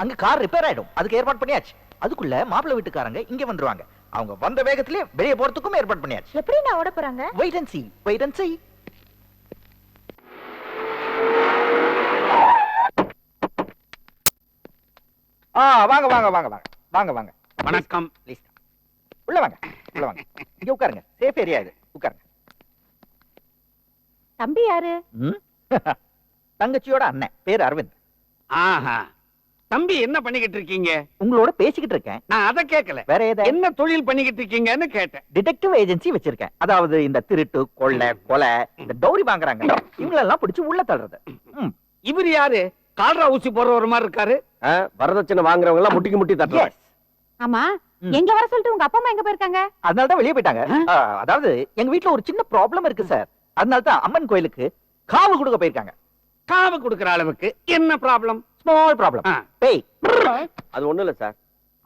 அங்க கார் ரிப்பேர் ஆயிடும். அதுக்கு ஏற்பாடு பண்ணியாச்சு. அதுக்குள்ள மாப்பிள்ளை வீட்டுக்காரங்க இங்க வந்துருவாங்க. அவங்க வந்த வேகத்திலே வெளியே போறதுக்கும் ஏற்பாடு பண்ணியாச்சு. எப்படி நான் ஓட போறாங்க? Wait and see, wait and see. வாங்க வாங்க வாங்க வாங்க வாங்க வாங்க. வணக்கம். ப்ளீஸ் உள்ள வாங்க, உள்ள வாங்க. இங்க உட்காருங்க. சேஃப் ஏரியா இது. உட்காருங்க. தம்பி யாரு? தங்கச்சியோட அண்ணன், பேர் அரவிந்த். ஆஹா, தம்பி என்ன பண்ணிக்கிட்டு இருக்கீங்க? உங்களோட பேசிக்கிட்டு இருக்கேன். நான் அத கேட்கல. வேற ஏதாவது என்ன தொழில் பண்ணிக்கிட்டு இருக்கீங்கன்னு கேட்டேன். டிடெக்டிவ் ஏஜென்சி வச்சிருக்கேன். அதாவது இந்த திருட்டு, கொள்ளை, கொலை, இந்த டௌரி வாங்குறாங்க, இவங்களெல்லாம் பிடிச்சு உள்ள தள்ளுறது. இவர் யாரு? கால்ரா ஊசி போடுற மாதிரி இருக்காரு. வரதட்சணை வாங்குறவங்க எல்லாம் முட்டிக்கு முட்டி தட்டுறாங்க. ஆமா, எங்க வர சொல்லிட்டு உங்க அப்பா அம்மா எங்க போயிருக்காங்க? அதனால தான் வெளியே போயிட்டாங்க. அதாவது எங்க வீட்ல ஒரு சின்ன ப்ராப்ளம் இருக்கு சார். அதனால தான் அம்மன் கோயிலுக்கு காவு கொடுக்க போயிருக்காங்க. காவு கொடுக்கிற அளவுக்கு என்ன ப்ராப்ளம்? Small problem. பேய். அது ஒண்ணும் இல்ல சார்.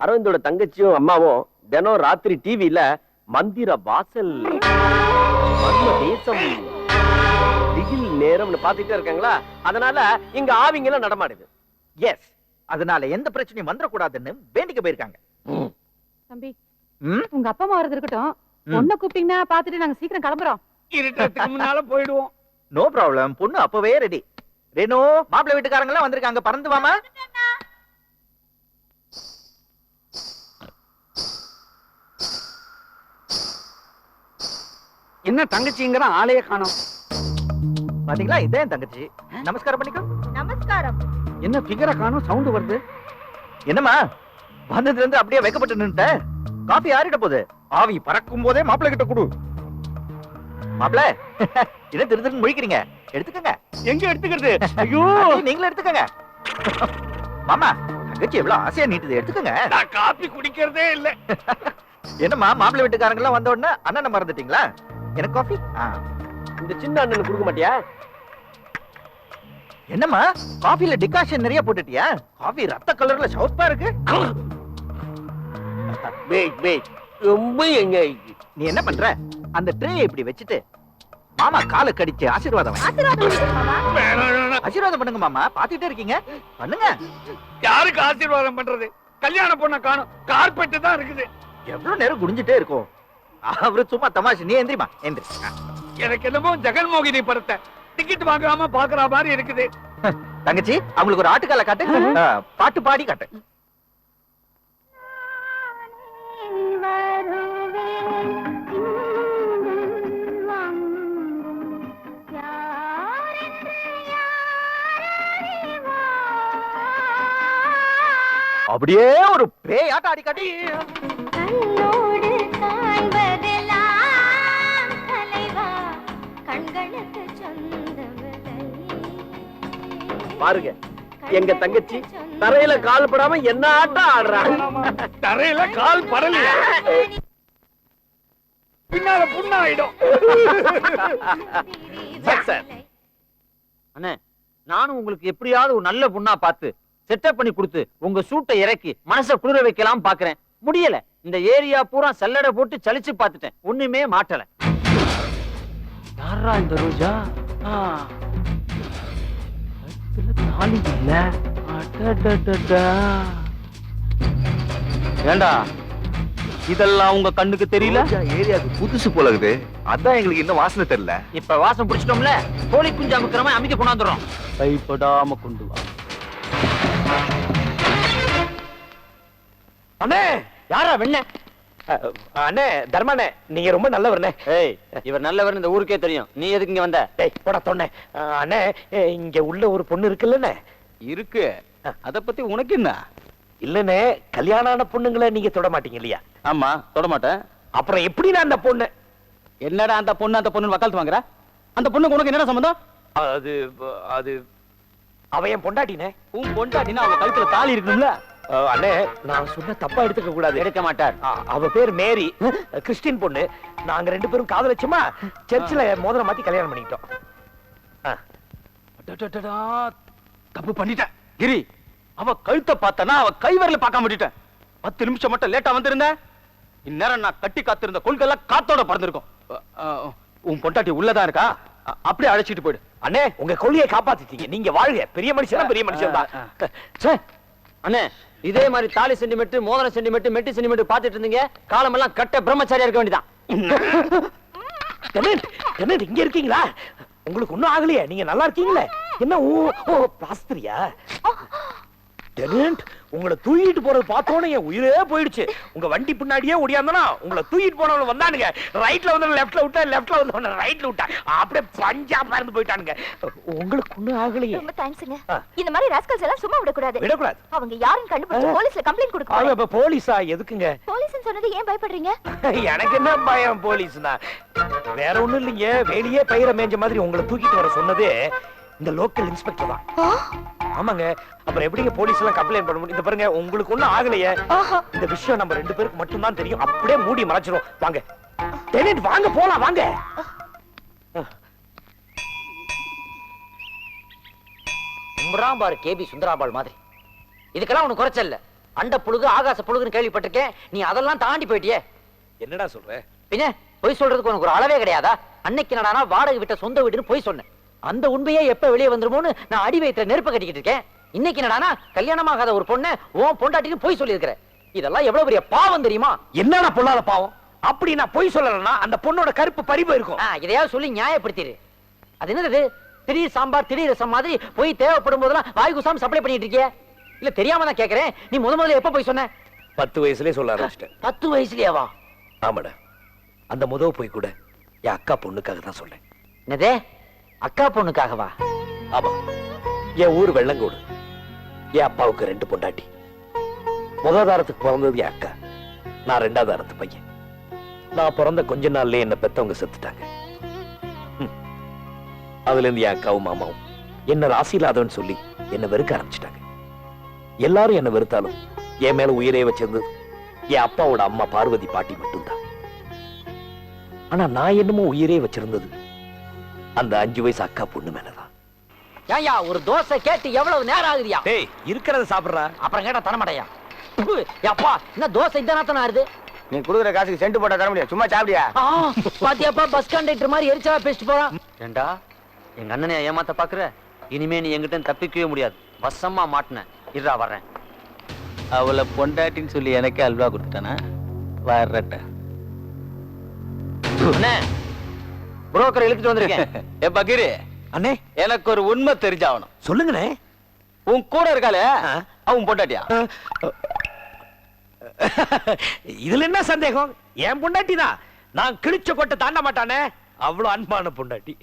அரவிந்தோட தங்கச்சியும் அம்மாவும் தினம் ராத்திரி டிவில மந்திர வாசல் தேசம் திகில் நேரம்னு பாத்துட்டே இருக்காங்களா, அதனால இங்க ஆவிங்க எல்லாம் நடமாடுது. எஸ், அதனால எந்த பிரச்சனையும் வந்துடக்கூடாதுன்னு வேண்டிக்க போயிருக்காங்க. தம்பி, உங்க அப்பா அம்மா வரது இருக்கட்டும். பொண்ணை கூப்பிட்டீங்கன்னா பாத்துட்டு நாங்க சீக்கிரம் கிளம்புறோம். இருட்டத்துக்கு முன்னால போயிடுவோம். No problem. பொண்ணு அப்பவே ரெடி. ரேனு, மாப்பிள்ளை வீட்டுக்காரங்க எல்லாம் வந்திருக்காங்க. பறந்து வாமா. என்ன தங்கச்சிங்கிற ஆளையே காணோம். பாத்தீங்களா, இதான் தங்கச்சி. நமஸ்காரம் பண்ணிக்கோ. நமஸ்காரம். என்ன பிகர காணோம், சவுண்ட் வருது. என்னம்மா வந்ததுல இருந்து அப்படியே வைக்கப்பட்டு நின்னுட்ட? காபி ஆறிட போகுது. ஆவி பறக்கும் போதே மாப்பிள்ளை கிட்ட கொடு. மாப்பிள்ளை இதை திரு திருன்னு முழிக்கிறீங்க. எடுத்துக்கங்க. எங்க எடுத்துக்கிறது? ஐயோ, நீங்களும் எடுத்துக்கங்க. மாமா, தங்கச்சி எவ்வளவு ஆசையா நீட்டுது. எடுத்துக்கங்க. நான் காபி குடிக்கிறதே இல்ல. என்னம்மா, மாப்பிள்ளை வீட்டுக்காரங்க எல்லாம் வந்த உடனே அண்ணனை மறந்துட்டீங்களா? எனக்கு காஃபி. இந்த சின்ன அண்ணனுக்கு கொடுக்க மாட்டியா? என்னம்மா காஃபில டிகாஷன் நிறைய போட்டுட்டியா? காஃபி ரத்த கலர்ல சவுப்பா இருக்கு. ரொம்ப எங்க நீ என்ன பண்ற? அந்த ட்ரே இப்படி வச்சுட்டு மாமா காலை கடிச்சு ஆசீர்வாதம் ஆசீர்வாதம் பண்ணுங்க மாமா. பாத்துட்டே இருக்கீங்க, பண்ணுங்க. யாருக்கு ஆசீர்வாதம் பண்றது? கல்யாண பொண்ண காணும், கார்பெட் தான் இருக்குது. எவ்வளவு நேரம் குடிஞ்சிட்டே இருக்கும். அவரு சும்மா தமாஷ். நீ எந்திரிமா, எந்திரி. எனக்கு என்னமோ ஜெகன்மோகினி படத்தை டிக்கெட் வாங்காம பாக்குற மாதிரி இருக்குது. தங்கச்சி, அவங்களுக்கு ஒரு ஆட்டுக்கால காட்டு, பாட்டு பாடி காட்டு. அப்படியே ஒரு பேயாட்ட ஆடி காட்டி. பாருங்க, எங்க தங்கச்சி தரையில கால் படாம என்ன ஆட்டம் ஆடுறாங்க. தரையில கால் படலையா? பின்னால புண்ணாயிடும். அண்ணே, நானும் உங்களுக்கு எப்படியாவது ஒரு நல்ல பொண்ணா பார்த்து செட்டப் பண்ணி கொடுத்து உங்க சூட்டை இறக்கி மனசை குளிர வைக்கலாம் பாக்குறேன். முடியல. இந்த ஏரியா பூரா சல்லடை போட்டு சலிச்சு பார்த்துட்டேன், ஒண்ணுமே மாட்டல. யாரா இந்த ரோஜா? ஏண்டா, இதெல்லாம் உங்க கண்ணுக்கு தெரியல? ஏரியாவுக்கு புதுசு போல இருக்குது, அதான் எங்களுக்கு இன்னும் வாசனை தெரியல. இப்ப வாசம் பிடிச்சிட்டோம்ல, கோழி குஞ்சு அமுக்கிறமா அமைக்க கொண்டாந்துறோம். கைப்படாம கொண்டு வா. அண்ணே, யாரா வெண்ண? அண்ணே தர்மண்ணே, நீங்க ரொம்ப நல்லவர்ண்ணே. ஏய், இவர் நல்லவர் இந்த ஊருக்கே தெரியும். நீ எதுக்கு இங்க வந்த? டேய் போடா தொண்ணே. அண்ணே, இங்க உள்ள ஒரு பொண்ணு இருக்குல்லண்ணே. இருக்கு. அத பத்தி உனக்கு என்ன? இல்லண்ணே, கல்யாணம் ஆன பொண்ணுங்களை நீங்க தொட மாட்டீங்க இல்லையா? ஆமா, தொட மாட்டேன். அப்புறம் எப்படி நான் அந்த பொண்ணு? என்னடா அந்த பொண்ணு வக்காலத்து வாங்குற? அந்த பொண்ணுக்கு உனக்கு என்ன சம்பந்தம்? அது அது அவ என் பொண்டாட்டினே. உன் பொண்டாட்டினா அவ கழுத்துல தாலி இருக்கும்ல. அண்ணே, நான் சொன்ன தப்பா எடுத்துக்க கூடாது. எடுக்க மாட்டார். அவ பேர் மேரி, கிறிஸ்டின் பொண்ணு. நாங்க ரெண்டு பேரும் காதலிச்சோமா, சர்ச்சில் மோதிரம் மாத்தி கல்யாணம் பண்ணிக்கிட்டோம். தப்பு பண்ணிட்டேன் கிரி. அவ கழுத்தை பார்த்தனா அவ கைவரல பார்க்க முடிட்டேன். 10 நிமிஷம் மட்டும் லேட்டா வந்திருந்த, இந்நேரம் நான் கட்டி காத்திருந்த கொள்கைலாம் காத்தோட பறந்திருக்கும். உன் பொண்டாட்டி உள்ளதான் இருக்கா, அப்படியே அழைச்சிட்டு போயிடு. அண்ணே, உங்க கொள்கையை காப்பாத்திட்டீங்க. நீங்க வாழ்க. பெரிய மனுஷன், பெரிய மனுஷன் தான். அண்ணே, இதே மாதிரி தாலி சென்டிமெண்ட், மோதிரம் சென்டிமெண்ட், மெட்டி சென்டிமெண்ட் பாத்துட்டு இருந்தீங்க, காலமெல்லாம் கட்ட பிரம்மச்சாரியா இருக்க வேண்டியதான். இங்க இருக்கீங்களா? உங்களுக்கு ஒண்ணும் ஆகலையே? நீங்க நல்லா இருக்கீங்களே? என்ன பாஸ்திரியா? உங்களை தூக்கிட்டு போறது பார்த்தோன்னே என் உயிரே போயிடுச்சு. உங்க வண்டி பின்னாடியே ஓடியாந்தனா உங்களை தூக்கிட்டு போனவங்க வந்தானுங்க. ரைட்ல வந்து லெஃப்ட்ல விட்டா, லெஃப்ட்ல வந்து ரைட்ல விட்டா, அப்படியே பஞ்சா பறந்து போயிட்டானுங்க. உங்களுக்கு ஒண்ணும் ஆகலையே? ரொம்ப தேங்க்ஸ்ங்க. இந்த மாதிரி ராஸ்கல்ஸ் எல்லாம் சும்மா விடக்கூடாது. விடக்கூடாது. அவங்க யாருன்னு கண்டுபிடிச்சு போலீஸ்ல கம்ப்ளைண்ட் கொடுக்கணும். இப்ப போலீஸா? எதுக்குங்க? போலீஸ்னு சொன்னது ஏன் பயப்படுறீங்க? எனக்கு என்ன பயம் போலீஸ்னா? வேற ஒண்ணும் இல்லைங்க. வெளியே பயிர மேஞ்ச மாதிரி உங்களை தூக்கிட்டு வர சொன்னது இந்த லோக்கல் இன்ஸ்பெக்டர் தான். ஆமாங்க. அப்புறம் எப்படிங்க போலீஸ் எல்லாம் கம்ப்ளைண்ட் பண்ண முடியும்? இந்த பாருங்க, உங்களுக்கு ஒண்ணும் ஆகலையே. இந்த விஷயம் நம்ம 2 பேருக்கு மட்டும் தான் தெரியும். அப்படியே மூடி மறைச்சிரும். வாங்க டெனன்ட், வாங்க போலாம், வாங்க. பாரு கேபி சுந்தராபால் மாதிரி. இதுக்கெல்லாம் உனக்கு குறைச்சல்ல. அண்ட புழுகு ஆகாச புழுகுன்னு கேள்விப்பட்டிருக்கேன். நீ அதெல்லாம் தாண்டி போயிட்டியே. என்னடா சொல்ற? பின்ன பொய் சொல்றதுக்கு உனக்கு ஒரு அளவே கிடையாதா? அன்னைக்கு என்னடானா வாடகை விட்ட சொந்த வீடுன்னு பொய் சொன்னேன். அந்த உண்மையே எப்ப வெளியே வந்துருமோன்னு நான் அடி வயிற்றுல நெருப்பு கட்டிக்கிட்டு இருக்கேன். இன்னைக்கு என்னடானா கல்யாணமாகாத ஒரு பொண்ணு உன் பொண்டாட்டின்னு பொய் சொல்லியிருக்கிற. இதெல்லாம் எவ்வளவு பெரிய பாவம் தெரியுமா? என்னடா பொல்லாத பாவம்? அப்படி நான் பொய் சொல்லலன்னா அந்த பொண்ணோட கருப்பு பறிவு இருக்கும். இதையாவது சொல்லி நியாயப்படுத்திடு. அது என்னது? திடீர் சாம்பார் திடீர் ரசம் மாதிரி போய் தேவைப்படும் போதெல்லாம் வாய் குசாம சப்ளை பண்ணிட்டு இருக்கிய? இல்ல தெரியாம தான் கேக்குறேன். நீ முதல்ல எப்ப போய் சொன்ன? 10 வயசுலயே சொல்ல ஆரம்பிச்சிட்டேன். 10 வயசுலயாவா? ஆமாடா. அந்த முதல் போய் கூட என் அக்கா பொண்ணுக்காக தான் சொன்னேன். என்னதே? அக்கா பொண்ணுக்காகவா? ஆமா. என் ஊர் வெள்ளங்கோடு. என் அப்பாவுக்கு 2 பொண்டாட்டி. முதல் தாரத்துக்கு பிறந்தது என் அக்கா, நான் 2வது தாரத்து பையன். நான் பிறந்த கொஞ்ச நாள்லயே என்ன பெத்தவங்க செத்துட்டாங்க. அதுல இருந்து என் அக்காவும் மாமாவும் என்ன ராசியில்லாதவன் சொல்லி என்ன வெறுக்க ஆரம்பிச்சிட்டாங்க. எல்லாரும் என்ன வெறுத்தாலும் என் மேல உயிரே வச்சிருந்தது என் அப்பாவோட அம்மா பார்வதி பாட்டி மட்டும்தான். ஆனா நான் என்னமோ உயிரே வச்சிருந்தது அந்த 5 வயசு அக்கா பொண்ணு மேலதான். ஏன்யா ஒரு தோசை கேட்டு எவ்வளவு நேரம் ஆகுதியா? டேய் இருக்கிறத சாப்பிடுறா. அப்புறம் கேட்டா தரமாடையா? அப்பா என்ன தோசை இந்த நாத்தம் ஆறுது? நீ குடுக்குற காசுக்கு சென்ட் போட்டா தர முடியாது, சும்மா சாப்பிடியா? பாத்தியாப்பா பஸ் கண்டக்டர் மாதிரி எரிச்சலா பேசிட்டு போறான். ஏண்டா எங்க அண்ணனை ஏமாத்த பாக்குற? இனிமே நீ எங்கிட்ட தப்பிக்கவே முடியாது. வசமா மாட்டின இருடா வர்றேன். அவளை பொண்டாட்டின்னு சொல்லி எனக்கே அல்வா கொடுத்துட்டானா? வர்றட்ட அண்ணே, புரோக்கரை இழுத்துட்டு வந்திருக்கேன். ஏ பகீரு அண்ணே, எனக்கு ஒரு உண்மை தெரிஞ்சாகணும். சொல்லுங்கண்ணே. உன் கூட இருக்காளே அவன் பொண்டாட்டியா? இதுல என்ன சந்தேகம்? என் பொண்டாட்டி தான். நான் கிழிச்ச கொட்டை தாண்ட மாட்டானே, அவ்வளவு அன்பான பொண்டாட்டி.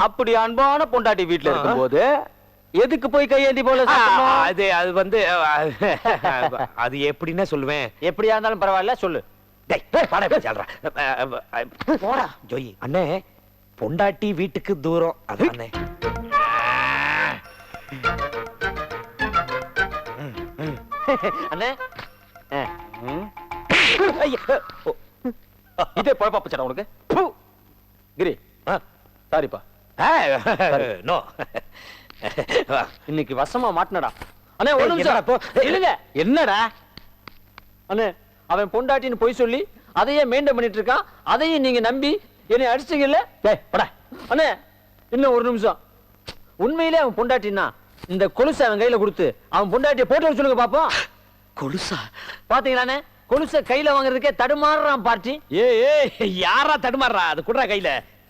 அப்படி அன்பான பொண்டாட்டி வீட்டுல இருக்கும்போது எதுக்கு போய் கையேந்தி போல? அது வந்து அது எப்படின்னா சொல்லுவேன். எப்படியா இருந்தாலும் பரவாயில்ல சொல்லு. போடா ஜோயி. அண்ணே, பொண்டாட்டி வீட்டுக்கு தூரம் அண்ணே. அண்ணே இதே பொழப்பா போச்சடா உனக்கு. கிரி சாரிப்பா. நோ, இன்னைக்கு வசமா மாட்டினடா. அண்ணே ஒரு நிமிஷம் இல்லங்க. என்னடா அண்ணே, அவன் பொண்டாட்டின்னு பொய் சொல்லி அதையே மெயின்டைன் பண்ணிட்டு இருக்கான். அதையும் நீங்க நம்பி என்னை அடிச்சீங்கல்ல? அண்ணே இன்னும் ஒரு நிமிஷம். உண்மையிலே அவன் பொண்டாட்டின்னா இந்த கொலுசை அவன் கையில கொடுத்து அவன் பொண்டாட்டியை போட்டு சொல்லுங்க பாப்போம். கொலுசா? பாத்தீங்களானே, கொலுசை கையில வாங்குறதுக்கே தடுமாறுறான் பார்ட்டி. யாரா தடுமாறுறா? அது குடுறா கையில.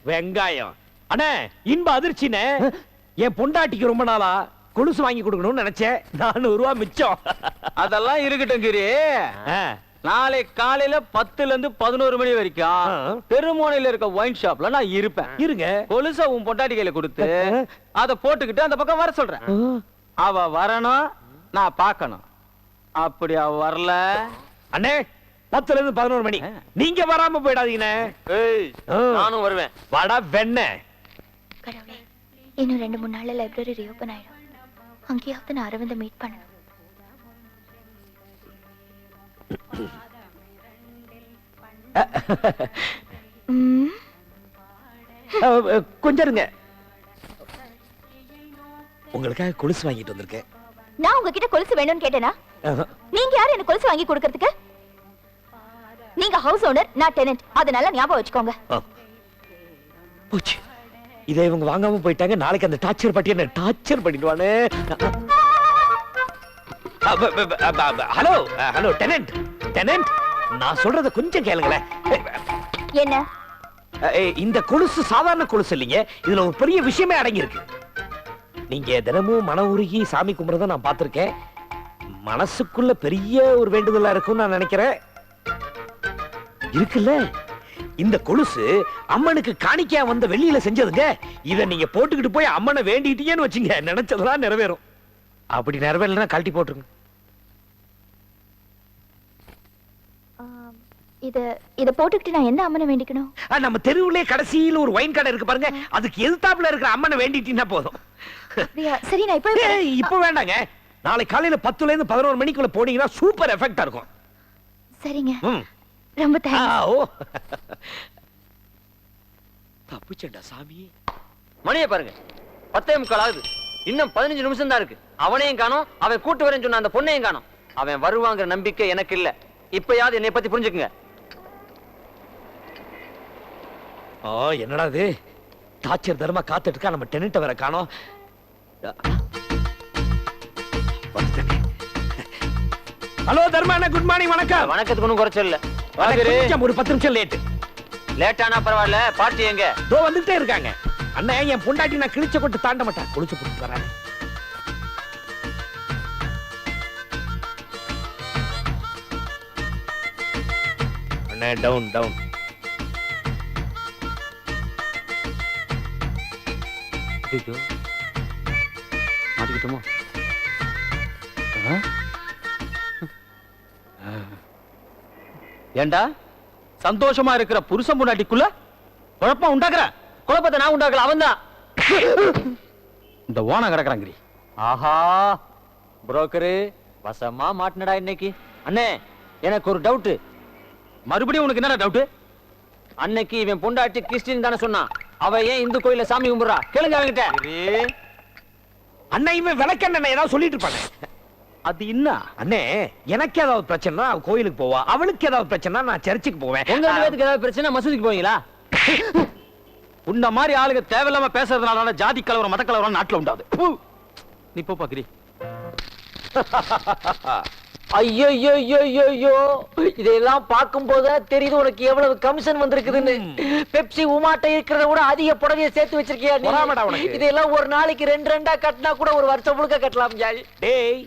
வெங்காயம். அண்ணே, இன்ப அதிர்ச்சினே. என் பொண்டாட்டிக்கு ரொம்ப நாளா கொலுசு வாங்கி கொடுக்கணும்னு நினைச்சேன். 400 ரூபாய் மிச்சம். அதெல்லாம் இருக்கட்டும் கிரி. நாளை காலையில 10ல இருந்து 11 மணி வரைக்கும் தெருமோனையில இருக்க ஒயின் ஷாப்ல நான் இருப்பேன். இருங்க. கொலுச உன் பொண்டாட்டி கையில கொடுத்து அத போட்டுக்கிட்டு அந்த பக்கம் வர சொல்றேன். அவ வரணும், நான் பார்க்கணும். அப்படி அவ வரல அண்ணே, 10ல இருந்து 11 மணி நீங்க வராம போயிடாதீங்கண்ணே. நானும் வருவேன். வாடா வெண்ண. கடவுளே, இன்னும் 2-3 நாள்ல லைப்ரரி ரீஓபன் ஆயிடும். அங்கேயாவது நான் அரவிந்த மீட் பண்ணணும். கொஞ்சம் இருங்க. உங்களுக்காக கொலுசு வாங்கிட்டு வந்திருக்கேன். நான் உங்ககிட்ட கொலுசு வேணும்னு கேட்டேனா? நீங்க யாரு எனக்கு கொலுசு வாங்கி கொடுக்கிறதுக்கு? நீங்க ஹவுஸ் ஓனர், நான் டெனன்ட். அதனால ஞாபகம் வச்சுக்கோங்க. போச்சு. இதை இவங்க வாங்காம போயிட்டாங்க. நாளைக்கு அந்த டார்ச்சர் பட்டி என்ன டார்ச்சர் பண்ணிடுவானே. Hello hello tenant. டெனன்ட், நான் சொல்றத கொஞ்சம் கேளுங்களேன். என்ன? இந்த கொலுசு சாதாரண கொலுசு இல்லைங்க. இதுல ஒரு பெரிய விஷயமே அடங்கி இருக்கு. நீங்க தினமும் மன உருகி சாமி கும்பிடுறத நான் பார்த்திருக்கேன். மனசுக்குள்ள பெரிய ஒரு வேண்டுதலா இருக்கும்னு நான் நினைக்கிறேன். இருக்குல்ல, இந்த கொலுசு அம்மனுக்கு காணிக்கையா வந்த வெள்ளியில செஞ்சதுங்க. இத நீங்க போட்டுக்கிட்டு போய் அம்மனை வேண்டிட்டீங்கன்னு வச்சுங்க, நினைச்சதெல்லாம் நிறைவேறும். அப்படி நிறைவேறலன்னா கழட்டி போட்டுருங்க. இத போட்டுக்கிட்டு நான் என்ன அம்மனை வேண்டிக்கணும்? நம்ம தெருவுலே கடைசியில ஒரு ஒயின் கடை இருக்கு பாருங்க, அதுக்கு எதிர்த்தாப்புல இருக்கிற அம்மனை வேண்டிட்டீங்கன்னா போதும். சரி, நான் இப்ப வேண்டாங்க. நாளை காலையில 10ல இருந்து 11 மணிக்குள்ள போனீங்கன்னா சூப்பர் எஃபெக்ட்டா இருக்கும். சரிங்க, ரொம்ப தேங்க்ஸ். தப்புச்சேன்டா சாமி. மணியை பாருங்க, 10:45 ஆகுது. இன்னும் 15 நிமிஷம் தான் இருக்கு. அவனையும் காணோம், அவன் கூட்டு வரேன்னு சொன்ன அந்த பொண்ணையும் காணோம். அவன் வருவாங்கிற நம்பிக்கை எனக்கு இல்ல. இப்பயாவது என்னை பத்தி புரிஞ்சுக்குங்க. என்னடா இது, டார்ச்சர் தர்மா காத்துட்டு இருக்கா. நம்ம டெனன்ட் வேற காணோம். ஹலோ தர்மா, குட் மார்னிங். வணக்கம். வணக்கத்துக்கு ஒன்றும் குறைச்சல் இல்ல. ஒரு 10 நிமிஷம் லேட்டானா பரவாயில்ல. பார்ட்டி எங்க? தோ வந்துட்டே இருக்காங்க. அண்ணா, என் பொண்டாட்டி நான் கிழிச்ச கொட்டு தாண்ட மாட்டேன். குளிச்சு போட்டு வராங்க. அண்ணா, டவுன் டவுன். மாட்டிக்கிட்டோமோ? ஏண்டா சந்தோஷமா இருக்கிற புருஷன் முன்னாடிக்குள்ள குழப்பம் உண்டாக்குற? குழப்பத்தை நான் உண்டாக்கல, அவன் தான். இந்த ஓனா கிடக்குறாங்கிரி. ஆஹா, புரோக்கரு வசமா மாட்டினடா இன்னைக்கு. அண்ணே, எனக்கு ஒரு டவுட். மறுபடியும் உனக்கு என்ன டவுட்? அன்னைக்கு இவன் பொண்டாட்டி கிறிஸ்டின் தானே சொன்னான். அவ ஏன் இந்து கோயில சாமி கும்பிடுறா? கேளுங்க அவங்கிட்ட. அன்னையுமே விளக்கெண்ணெய் ஏதாவது சொல்லிட்டு இருப்பானே. அது என்ன அண்ணே எனக்கு ஏதாவது பிரச்சனை அவ கோயிலுக்கு போவா, அவளுக்கு ஏதாவது பிரச்சனை நான் சர்ச்சுக்கு போவேன். உங்க ரெண்டு பேத்துக்கு ஏதாவது பிரச்சனை மசூதிக்கு போவீங்களா? உன்ன மாதிரி ஆளுங்க தேவையில்லாம பேசுறதுனால ஜாதி கலவரம் மத கலவரம் நாட்டுல உண்டாது. நீ போ பாக்குறீ. ஐயோ இதெல்லாம் பார்க்கும் போது தெரியுது உனக்கு எவ்வளவு கமிஷன் வந்திருக்குதுன்னு. பெப்சி உமாட்ட இருக்கிறத விட அதிக புடவைய சேர்த்து வச்சிருக்கியா நீ? இதெல்லாம் ஒரு நாளைக்கு 2 கட்டினா கூட ஒரு வருஷம் முழுக்க கட்டலாம். டேய்,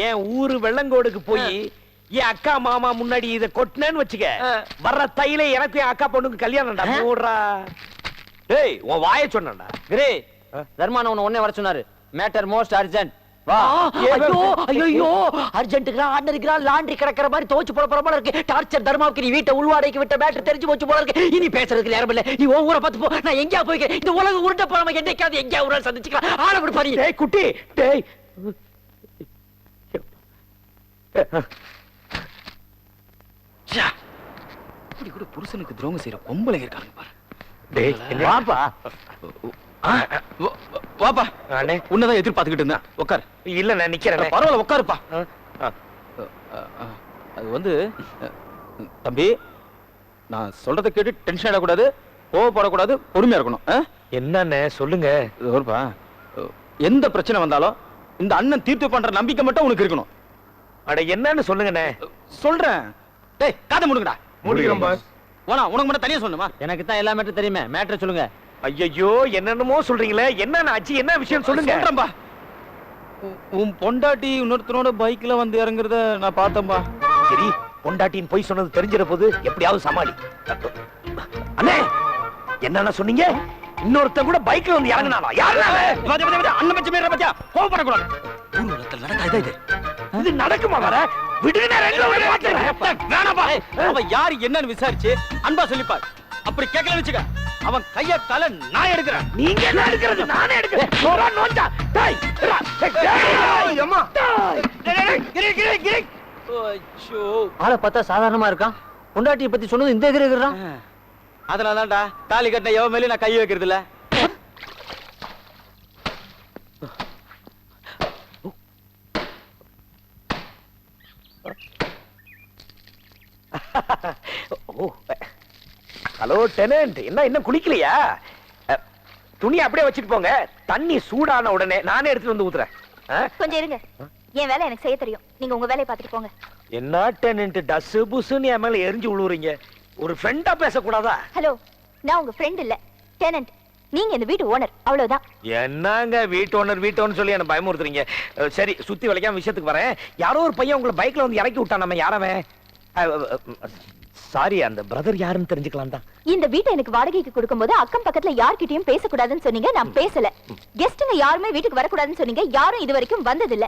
என் ஊரு வெள்ளங்கோடுக்கு போய் என் அக்கா மாமா முன்னாடி இத கொட்டினேன்னு வச்சுக்க, வர்ற தையில எனக்கு என் அக்கா பொண்ணுக்கு கல்யாணம்டா. போடுறா. டேய், உன் வாயை சொன்னடா. கிரே, தர்மான உன்னை உடனே வர சொன்னாரு. Matter most urgent. வா. ஐயோ அர்ஜென்ட்டுக்குறா, ஆர்டருக்குறா, லாண்டரி கிடக்கிற மாதிரி தோச்சு போட போற இருக்கு. டார்ச்சர் தர்மாவுக்கு நீ வீட்டை உள்வாடைக்கு விட்ட மேட்டர் தெரிஞ்சு போச்சு போல இருக்கு. இனி பேசுறதுக்கு நேரம் இல்ல. நீ ஊரை பார்த்து போ. நான் எங்கேயா போய்க்கிறேன். இந்த உலக உருண்ட போறாம என்னைக்காவது எங்கேயா ஒரு நாள் சந்திச்சுக்கலாம். ஆளை விடு பாரு. டேய் குட்டி, டேய் இப்படி கூட புருஷனுக்கு துரோகம் செய்யற பொம்பளைங்க இருக்காங்க பாரு. டேய் வாப்பா. வாப்பா. அண்ணே உன்னதான் எதிர்பார்த்துக்கிட்டு இருந்தேன். உட்கார். இல்ல நான் நிக்கிறேன். பரவாயில்ல உட்காருப்பா. அது வந்து தம்பி, நான் சொல்றதை கேட்டு டென்ஷன் ஆடக்கூடாது, கோவப்படக்கூடாது, பொறுமையா இருக்கணும். என்னன்னு சொல்லுங்க. ஒருப்பா, எந்த பிரச்சனை வந்தாலும் இந்த அண்ணன் தீர்த்து பண்ற நம்பிக்கை மட்டும் உனக்கு இருக்கணும். அட என்னன்னு சொல்லுங்கண்ணே. சொல்றேன். டேய் காதை முடுங்கடா. முடிக்கிறோம் பாஸ். வாடா, உனக்கு மட்டும் தனியா சொல்லணுமா? எனக்கு தான் எல்லா மேட்டரும் தெரியுமே. மேட்டர் சொல்லுங்க. ஐயோ என்னென்னமோ சொல்றீங்களே, என்ன ஆச்சு, என்ன விஷயம் சொல்லுங்க. சொல்றேன்பா. உன் பொண்டாட்டி இன்னொருத்தனோட பைக்ல வந்து இறங்குறத நான் பார்த்தேன்பா. சரி, பொண்டாட்டின்னு போய் சொன்னது தெரிஞ்சிட போது எப்படியாவது சமாளி. அண்ணே என்னன்னா சொன்னீங்க? இன்னொருத்தன் கூட பைக்ல வந்து இறங்குனானா? யாருனால? அண்ணன் பச்சை மேல பச்சா கோவப்படக்கூடாது. ஊர்வலத்தில் நடக்காதா இது? இது நடக்குமா? வர விடுங்க, வேணாம்பா. அவன் யாரு என்னன்னு விசாரிச்சு அன்பா சொல்லிப்பார். அப்படி கேட்கல வச்சுக்க, அவன் கைய தலை நான் எடுக்கிறேன். நீங்க என்ன எடுக்கிறது? நானே எடுக்கிறேன். நோரா நோஞ்சா. டேய் டேய் அம்மா. ஆளை பார்த்தா சாதாரணமா இருக்கான். பொண்டாட்டியை பத்தி சொன்னது இந்த எதிர இருக்கிறான். அதனாலதான்டா தாலி கட்டின எவன் மேலே நான் கை வைக்கிறது இல்ல. ஹலோ டெனன்ட், என்ன இன்னும் குளிக்கலையா? துணி அப்படியே வச்சுட்டு போங்க. தண்ணி சூடான உடனே நானே எடுத்துட்டு வந்து ஊத்துறேன். கொஞ்சம் இருங்க, என் வேலை எனக்கு செய்ய தெரியும். நீங்க உங்க வேலையை பார்த்துட்டு போங்க. என்ன டெனன்ட் டஸ் புஸ்ன்னு என் மேல எரிஞ்சு விழுவுறீங்க? ஒரு ஃப்ரெண்டா பேசக்கூடாதா? ஹலோ, நான் உங்க ஃப்ரெண்ட் இல்ல, டெனன்ட். நீங்க இந்த வீட்டு ஓனர், அவ்வளவுதான். என்னங்க வீட்டு ஓனர் சொல்லி என்ன பயமுறுத்துறீங்க? சரி, சுத்தி வளைக்காம விஷயத்துக்கு வரேன். யாரோ ஒரு பையன் உங்களை பைக்ல வந்து இறக்கி விட்டான். நம்ம யாரவன்? சாரி, அந்த பிரதர் யாருன்னு தெரிஞ்சுக்கலாம் தான். இந்த வீட்டை எனக்கு வாடகைக்கு கொடுக்கும்போது அக்கம் பக்கத்துல யார்கிட்டயும் பேசக்கூடாதுன்னு சொன்னீங்க. நான் பேசல. கெஸ்ட்ங்க யாருமே வீட்டுக்கு வரக்கூடாதுன்னு சொன்னீங்க. யாரும் இது வரைக்கும் வந்தது இல்ல.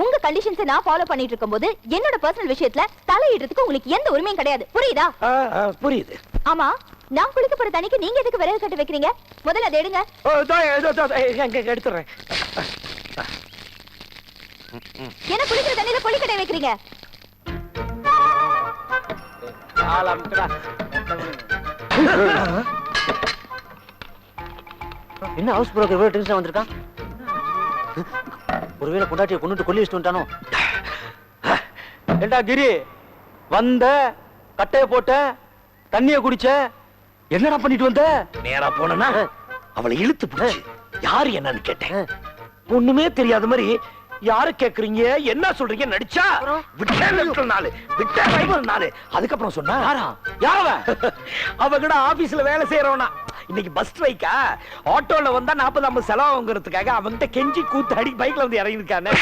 உங்க கண்டிஷன்ஸை நான் ஃபாலோ பண்ணிட்டு இருக்கும்போது என்னோட பர்சனல் விஷயத்துல தலையிடுறதுக்கு உங்களுக்கு எந்த உரிமையும் கிடையாது. புரியுதா? புரியுது. ஆமா, நான் குளிக்க போற தண்ணிக்கு நீங்க எதுக்கு விறகு கட்டு வைக்கிறீங்க? முதல்ல அதை எடுங்க. எடுத்துறேன். என்ன குளிக்கிற தண்ணியில குளிக்கட்டை வைக்கிறீங்க? என்ன ஹவுஸ் புரோக்கர் இவ்வளவு டென்ஷன் வந்திருக்கான்? ஒருவேளை பொண்டாட்டியை கொண்டுட்டு கொல்லி வச்சுட்டு வந்துட்டானோ? ஏண்டா கிரி, வந்த கட்டைய போட்ட தண்ணிய குடிச்ச, என்னடா பண்ணிட்டு வந்த? நேரா போனா அவளை இழுத்து பிடிச்சு யாரு என்னன்னு கேட்டேன். ஒண்ணுமே தெரியாத மாதிரி யாரு கேக்குறீங்க, என்ன சொல்றீங்க நடிச்சா அதுக்கப்புறம் சொன்னா அவ கூட ஆபீஸ்ல வேலை செய்யறவனா. இன்னைக்கு பஸ் ஸ்ட்ரைக்கா, ஆட்டோல வந்தா 40-50 செலவுங்கிறதுக்காக அவன்கிட்ட கெஞ்சி கூத்தாடி பைக்ல வந்து இறங்கிருக்கானே.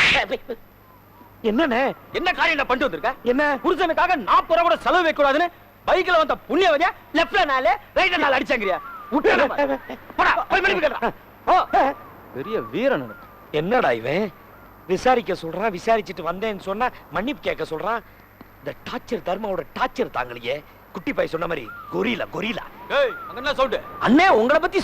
என்னன்னு என்ன காரியம் பண்ணிட்டு வந்திருக்க? என்ன புருஷனுக்காக 40 ரூபா கூட செலவு வைக்க கூடாதுன்னு பைக்ல வந்த புண்ணியவதியா லெஃப்ட்ல 4 ரைட்ல 4 அடிச்சாங்கறியா? பெரிய வீரன். என்னடா இவன் விசாரிக்க சொல்றான், விசாரிச்சுட்டு வந்தேன்னு சொன்னா மன்னிப்பு கேட்க சொல்றான். இந்த டார்ச்சர் தர்மாவோட டார்ச்சர் தாங்கலையே. குட்டி பாய் சொன்ன மாதிரி கொரிலா. ஏய், அங்க என்ன சவுண்ட்? அண்ணே உங்களை பத்தி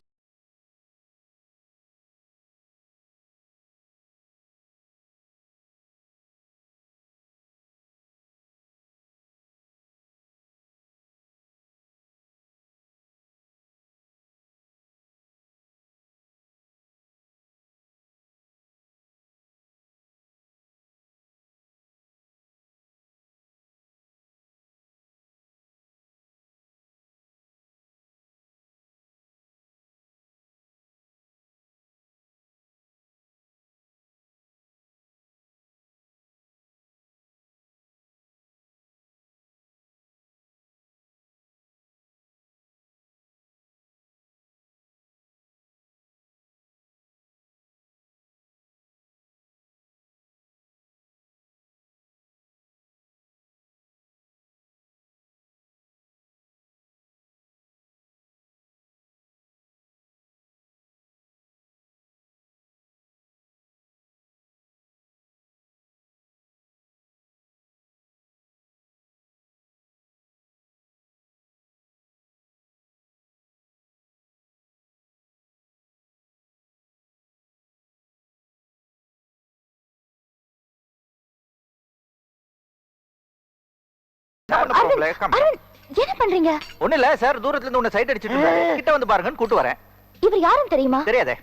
என்ன பண்றீங்க? ஒண்ணு இல்ல சார், தூரத்துல இருந்து உன்னை சைட் அடிச்சிட்டு இருந்தாரு. கிட்ட வந்து பாருங்கன்னு கூட்டு வரேன். இவர் யாருன்னு தெரியுமா? தெரியாதே.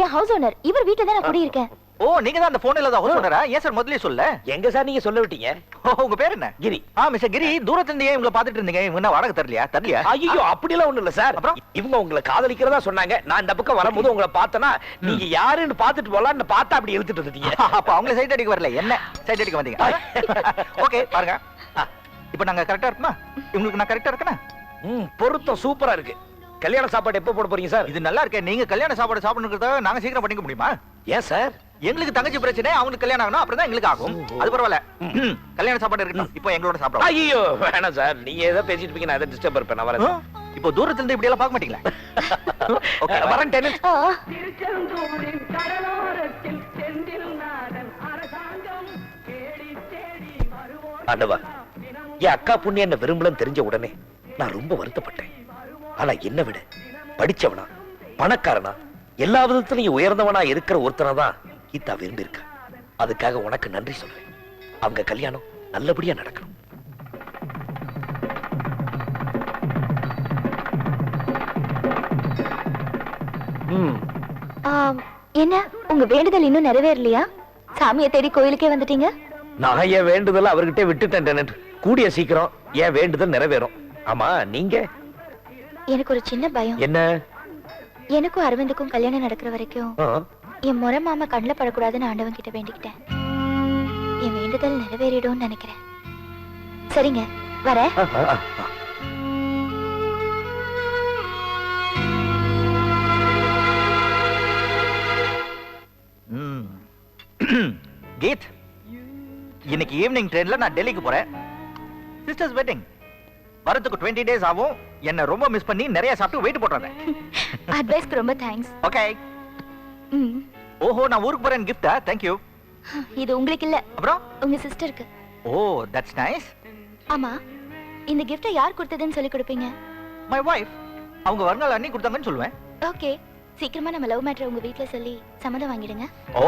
என் ஹவுஸ் ஓனர். இவர் வீட்ல தான் நான் குடியிருக்கேன். ஓ, நீங்க தான் அந்த போன்ல தான் ஹவுஸ் ஓனரா? ஏன் சார் முதல்லயே சொல்ல? எங்க சார் நீங்க சொல்ல விட்டீங்க? உங்க பேர் என்ன? கிரி. மிஸ்டர் கிரி, தூரத்துல இருந்து ஏன் உங்களை பாத்துட்டு இருந்தீங்க? இவங்க என்ன வாடகை தரலையா? ஐயோ, அப்படிலாம் ஒண்ணு இல்ல சார். அப்புறம் இவங்க உங்களை காதலிக்கிறதா சொன்னாங்க. நான் இந்த பக்கம் வரும்போது உங்களை பார்த்தனா நீங்க யாருன்னு பாத்துட்டு போலாம்னு பார்த்தா அப்படி இழுத்துட்டு வந்துட்டீங்க. அப்ப அவங்கள சைட் அடிக்க வரல, என்ன சைட் அடிக்க வந்தீங்க? ஓகே, பாருங்க. இப்போ நாங்க கரெக்டா இருக்குமா? உங்களுக்கு நான் கரெக்டா இருக்கேனா? பொருத்தம் சூப்பரா இருக்கு. கல்யாண சாப்பாடு எப்போ போட போறீங்க சார்? இது நல்லா இருக்கே. நீங்க கல்யாண சாப்பாடு சாப்பிடணுங்கிறத நாங்க சீக்கிரம் பண்ணிக்க முடியுமா? ஏன் சார்? எங்களுக்கு தங்கச்சி பிரச்சனை, அவங்களுக்கு கல்யாணம் ஆகணும், அப்புறம் தான் எங்களுக்கு ஆகும். அது பரவாயில்ல. கல்யாண சாப்பாடு இருக்கட்டும். இப்போ எங்களோட சாப்பிடலாம். ஐயோ வேணாம் சார், நீங்க ஏதோ பேசிட்டு இருக்கீங்க, நான் எதை டிஸ்டர்ப் இருப்பேன். நான் வரேன். இப்போ தூரத்துல இருந்து இப்படி எல்லாம் பார்க்க மாட்டீங்களா? ஓகே, வரேன். டென்னிஸ் ஆண்டவா, என் அக்கா புண்ணு என்ன விரும்பலன்னு தெரிஞ்ச உடனே நான் ரொம்ப வருத்தப்பட்டேன். ஆனா என்ன விட படிச்சவனா, பணக்காரனா, எல்லா விதத்திலையும் உயர்ந்தவனா இருக்கிற ஒருத்தனை தான் கீதா விரும்பி இருக்கா. அதுக்காக உனக்கு நன்றி சொல்றேன். அவங்க கல்யாணம் நல்லபடியா நடக்கணும். என்ன உங்க வேண்டுதல் இன்னும் நிறைவேறலையா? சாமியை தேடி கோயிலுக்கே வந்துட்டீங்க? நான் என் வேண்டுதல் அவர்கிட்ட விட்டுட்டேன். கூடிய சீக்கிரம் என் வேண்டுதல் நிறைவேறும். ஆமா, நீங்க? எனக்கு ஒரு சின்ன பயம். என்ன? எனக்கும் அரவிந்துக்கும் கல்யாணம் நடக்கிற வரைக்கும் என் முறை மாமா கண்ணில் படக்கூடாதுன்னு ஆண்டவன் கிட்ட வேண்டிக்கிட்டேன். என் வேண்டுதல் நிறைவேறிடும் நினைக்கிறேன். சரிங்க, வரேன். கீத், இன்னைக்கு ஈவினிங் ட்ரெயின்ல நான் டெல்லிக்கு போறேன். Sisters wedding. வரதுக்கு 20 days ஆகும். என்ன ரொம்ப மிஸ் பண்ணி நிறைய சாப்பிட்டு வெயிட் போடுறாங்க. அட்வைஸ்க்கு ரொம்ப தேங்க்ஸ். ஓகே. ஓஹோ, நான் ஊருக்கு போறேன். கிஃப்டா? Thank you. இது உங்களுக்கு இல்ல, அப்புறம் உங்க சிஸ்டருக்கு. ஓ, தட்ஸ் நைஸ். ஆமா, இந்த கிஃப்ட்டை யார் கொடுத்ததுன்னு சொல்லி கொடுப்பீங்க? My wife. அவங்க வருங்கால அண்ணி கொடுத்தாங்கன்னு சொல்லுவேன். ஓகே, சீக்கிரமா நம்ம லவ் மேட்டர் உங்க வீட்ல சொல்லி சம்மதம் வாங்கிடுங்க. ஓ,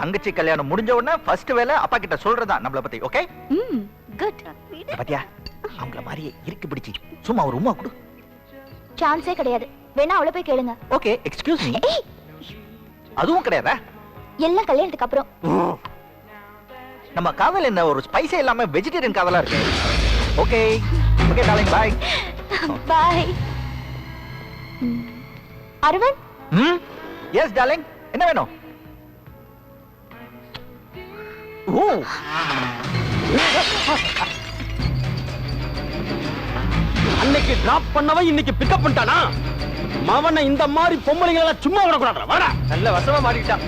தங்கச்சி கல்யாணம் முடிஞ்ச உடனே ஃபர்ஸ்ட் வேலை அப்பா கிட்ட சொல்றதா நம்மள பத்தி. ஓகே? குட். பாத்தியா, அவங்கள மாதிரியே இருக்கு பிடிச்சி. சும்மா ஒரு உம்மா கொடு. சான்ஸே கிடையாது. வேணா அவளை போய் கேளுங்க. Okay, excuse me. அதுவும் கிடையாதா? எல்லாம் கல்யாணத்துக்கு அப்புறம். நம்ம காதல் என்ன ஒரு ஸ்பைஸே இல்லாம வெஜிடேரியன் காதலா இருக்கு. Okay okay darling, bye bye. Aravind. Yes darling, என்ன வேணும்? ஓ, அன்னைக்கு டிராப் பண்ணவன் இன்னைக்கு பிக்கப் பண்ணிட்டானா? மவனை இந்த மாதிரி பொம்பளைங்க எல்லாம் சும்மா விடக்கூடாது. வாடா, நல்ல வசமா மாட்டிக்கிட்டான்.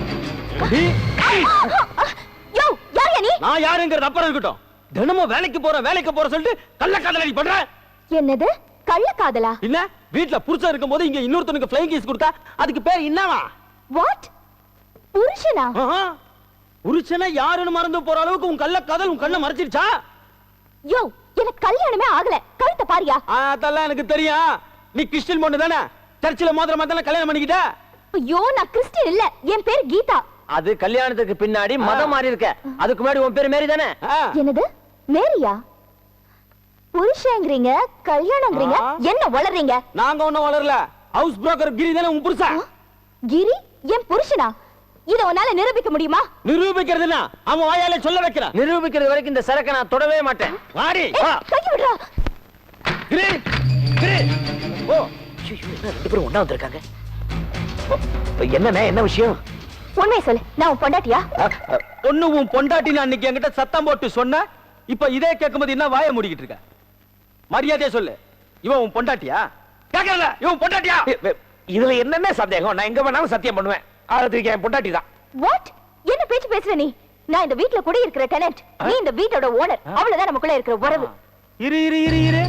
யோ, யார் நீ? நான் யாருங்கிறது அப்புறம் இருக்கட்டும். தினமும் வேலைக்கு போற சொல்லிட்டு கள்ள காதலடி பண்ற. என்னது கள்ள காதலா? இல்ல, வீட்ல புருஷன் இருக்கும்போது இங்க இன்னொருத்தனுக்கு ஃப்ளைங் கிஸ் கொடுத்தா அதுக்கு பேர் என்னவா? வாட்? புருஷனா? புருஷனா யாருன்னு மறந்து போற அளவுக்கு உன் கள்ள காதல் உன் கண்ணை மறைச்சிருச்சா? யோ, எனக்கு கல்யாணமே ஆகல. கழுத்தை பாரியா? அதெல்லாம் எனக்கு தெரியும். நீ கிறிஸ்டியன் பொண்ணு தானே? சர்ச்சில் மோதிர மாதிரி கல்யாணம் பண்ணிக்கிட்ட? ஐயோ, நான் கிறிஸ்டியன் இல்ல. என் பேர் கீதா. அது கல்யாணத்துக்கு பின்னாடி மதம் மாறி இருக்க. அதுக்கு முன்னாடி உன் பேர் மேரி தானே? என்னது மேரியா? புருஷங்கிறீங்க, கல்யாணம்ங்கறீங்க, என்ன வளர்றீங்க? நாங்க ஒண்ணும் வளரல. ஹவுஸ் புரோக்கர் கிரி தானே உன் புருஷன். கிரி என் புருஷனா? இத உன்னால நிரூபிக்க முடியுமா? நிரூபிக்கிறதுனா அவன் வாயால சொல்ல வைக்கிறான். நிரூபிக்கிறது வரைக்கும் இந்த சரக்க நான் தொடவே மாட்டேன். வாடி, தூக்கி விடுடா. கிரி கிரி. ஓ, ரெண்டு பேரும் ஒண்ணா வந்திருக்காங்க. என்ன விஷயம்? உண்மையை சொல்லு, நான் உன் பொண்டாட்டியா? ஒண்ணு உன் பொண்டாட்டின்னு அன்னைக்கு என்கிட்ட சத்தம் போட்டு சொன்ன. இப்ப இதே கேட்கும்போது என்ன வாயை மூடிக்கிட்டு இருக்க? மரியாதையா சொல்லு, இவன் உன் பொண்டாட்டியா? கேட்கல, இவன் பொண்டாட்டியா? இதுல என்னென்ன சந்தேகம்? நான் எங்க வேணாலும் சத்தியம் பண்ணுவேன். அதுக்கு என் பொண்டாட்டி தான். வாட்? என்ன பேச்சு பேசுற நீ? நான் இந்த வீட்ல குடி இருக்கிற டெனன்ட், நீ இந்த வீட்டோட ஓனர். அவ்வளவுதான் நமக்குள்ள இருக்கிற உறவு. இரு இரு இரு இரு.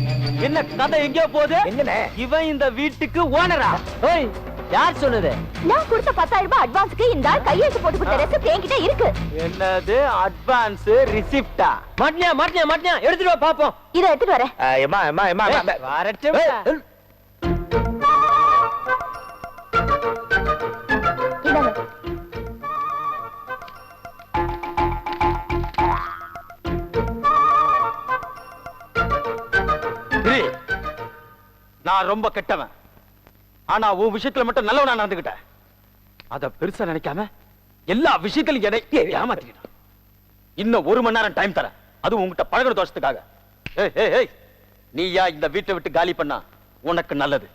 என்ன கதை எங்கேயோ போகுது? எங்கனே? இவன் இந்த வீட்டுக்கு ஓனரா? ஓய், யார் சொன்னது? நான் கொடுத்த 10,000 ரூபாய் அட்வான்ஸ்க்கு இந்த ஆள் கையெழுத்து போட்டு கொடுத்த ரெசிப்ட் என்கிட்ட இருக்கு. என்னது அட்வான்ஸ் ரிசிப்டா? மாட்டியா எடுத்துட்டு வா பாப்போம். இத எடுத்துட்டு வரேன். வரட்டும். இந்தாங்க. நான் ரொம்ப கெட்டவன். ஆனா உன் விஷயத்துல மட்டும் நல்லவனா நடந்துகிட்டேன். அத பெருசா நினைக்காம எல்லா விஷயத்திலும் என்னை ஏமாத்திக்கிட்டான். இன்னும் 1 மணி நேரம் டைம் தரேன், அது உங்ககிட்ட பழகுற தோஷத்துக்காக. ஏய் ஏய் ஏய், நீயா இந்த வீட்டை விட்டு காலி பண்ணா உனக்கு நல்லது.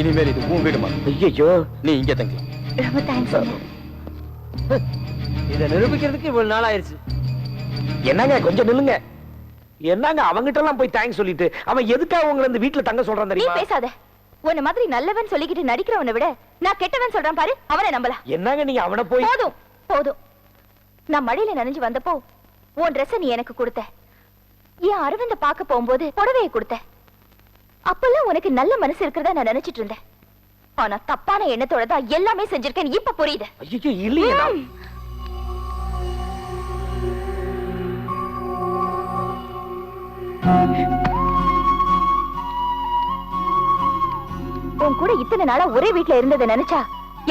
இனிமேல் இது உன் வீடுமா? ஐயோ, நீ இங்கே தங்கலாம். ரொம்ப தேங்க்ஸ். இதை நிரூபிக்கிறதுக்கு இவ்வளவு நாள் ஆயிருச்சு. என்னங்க கொஞ்சம் நில்லுங்க. என்னங்க அவங்கிட்ட எல்லாம் போய் தேங்க்ஸ் சொல்லிட்டு அவன் எதுக்காக உங்களை இந்த வீட்டுல தங்க சொல்றான் நீ தெரியுமா? பேசாத. உன்ன மாதிரி நல்லவன் சொல்லிக்கிட்டு நடிக்கிறவனை விட நான் கெட்டவன் சொல்றான் பாரு, அவனை நம்பலாம். என்னங்க நீங்க அவனை போய் போதும் போதும். நான் மழையில நனைஞ்சு வந்தப்போ உன் ட்ரெஸ் நீ எனக்கு கொடுத்த. என் அரவிந்த பார்க்க போகும்போது புடவையை கொடுத்த. அப்பெல்லாம் உனக்கு நல்ல மனசு இருக்கிறதா நான் நினைச்சிட்டு இருந்தேன். ஆனா தப்பான எண்ணத்தோட தான் எல்லாமே செஞ்சிருக்கேன். இப்ப புரியுது. ஐயோ இல்லையே. உன் கூட இத்தனை நாளா ஒரே வீட்டுல இருந்ததை நினைச்சா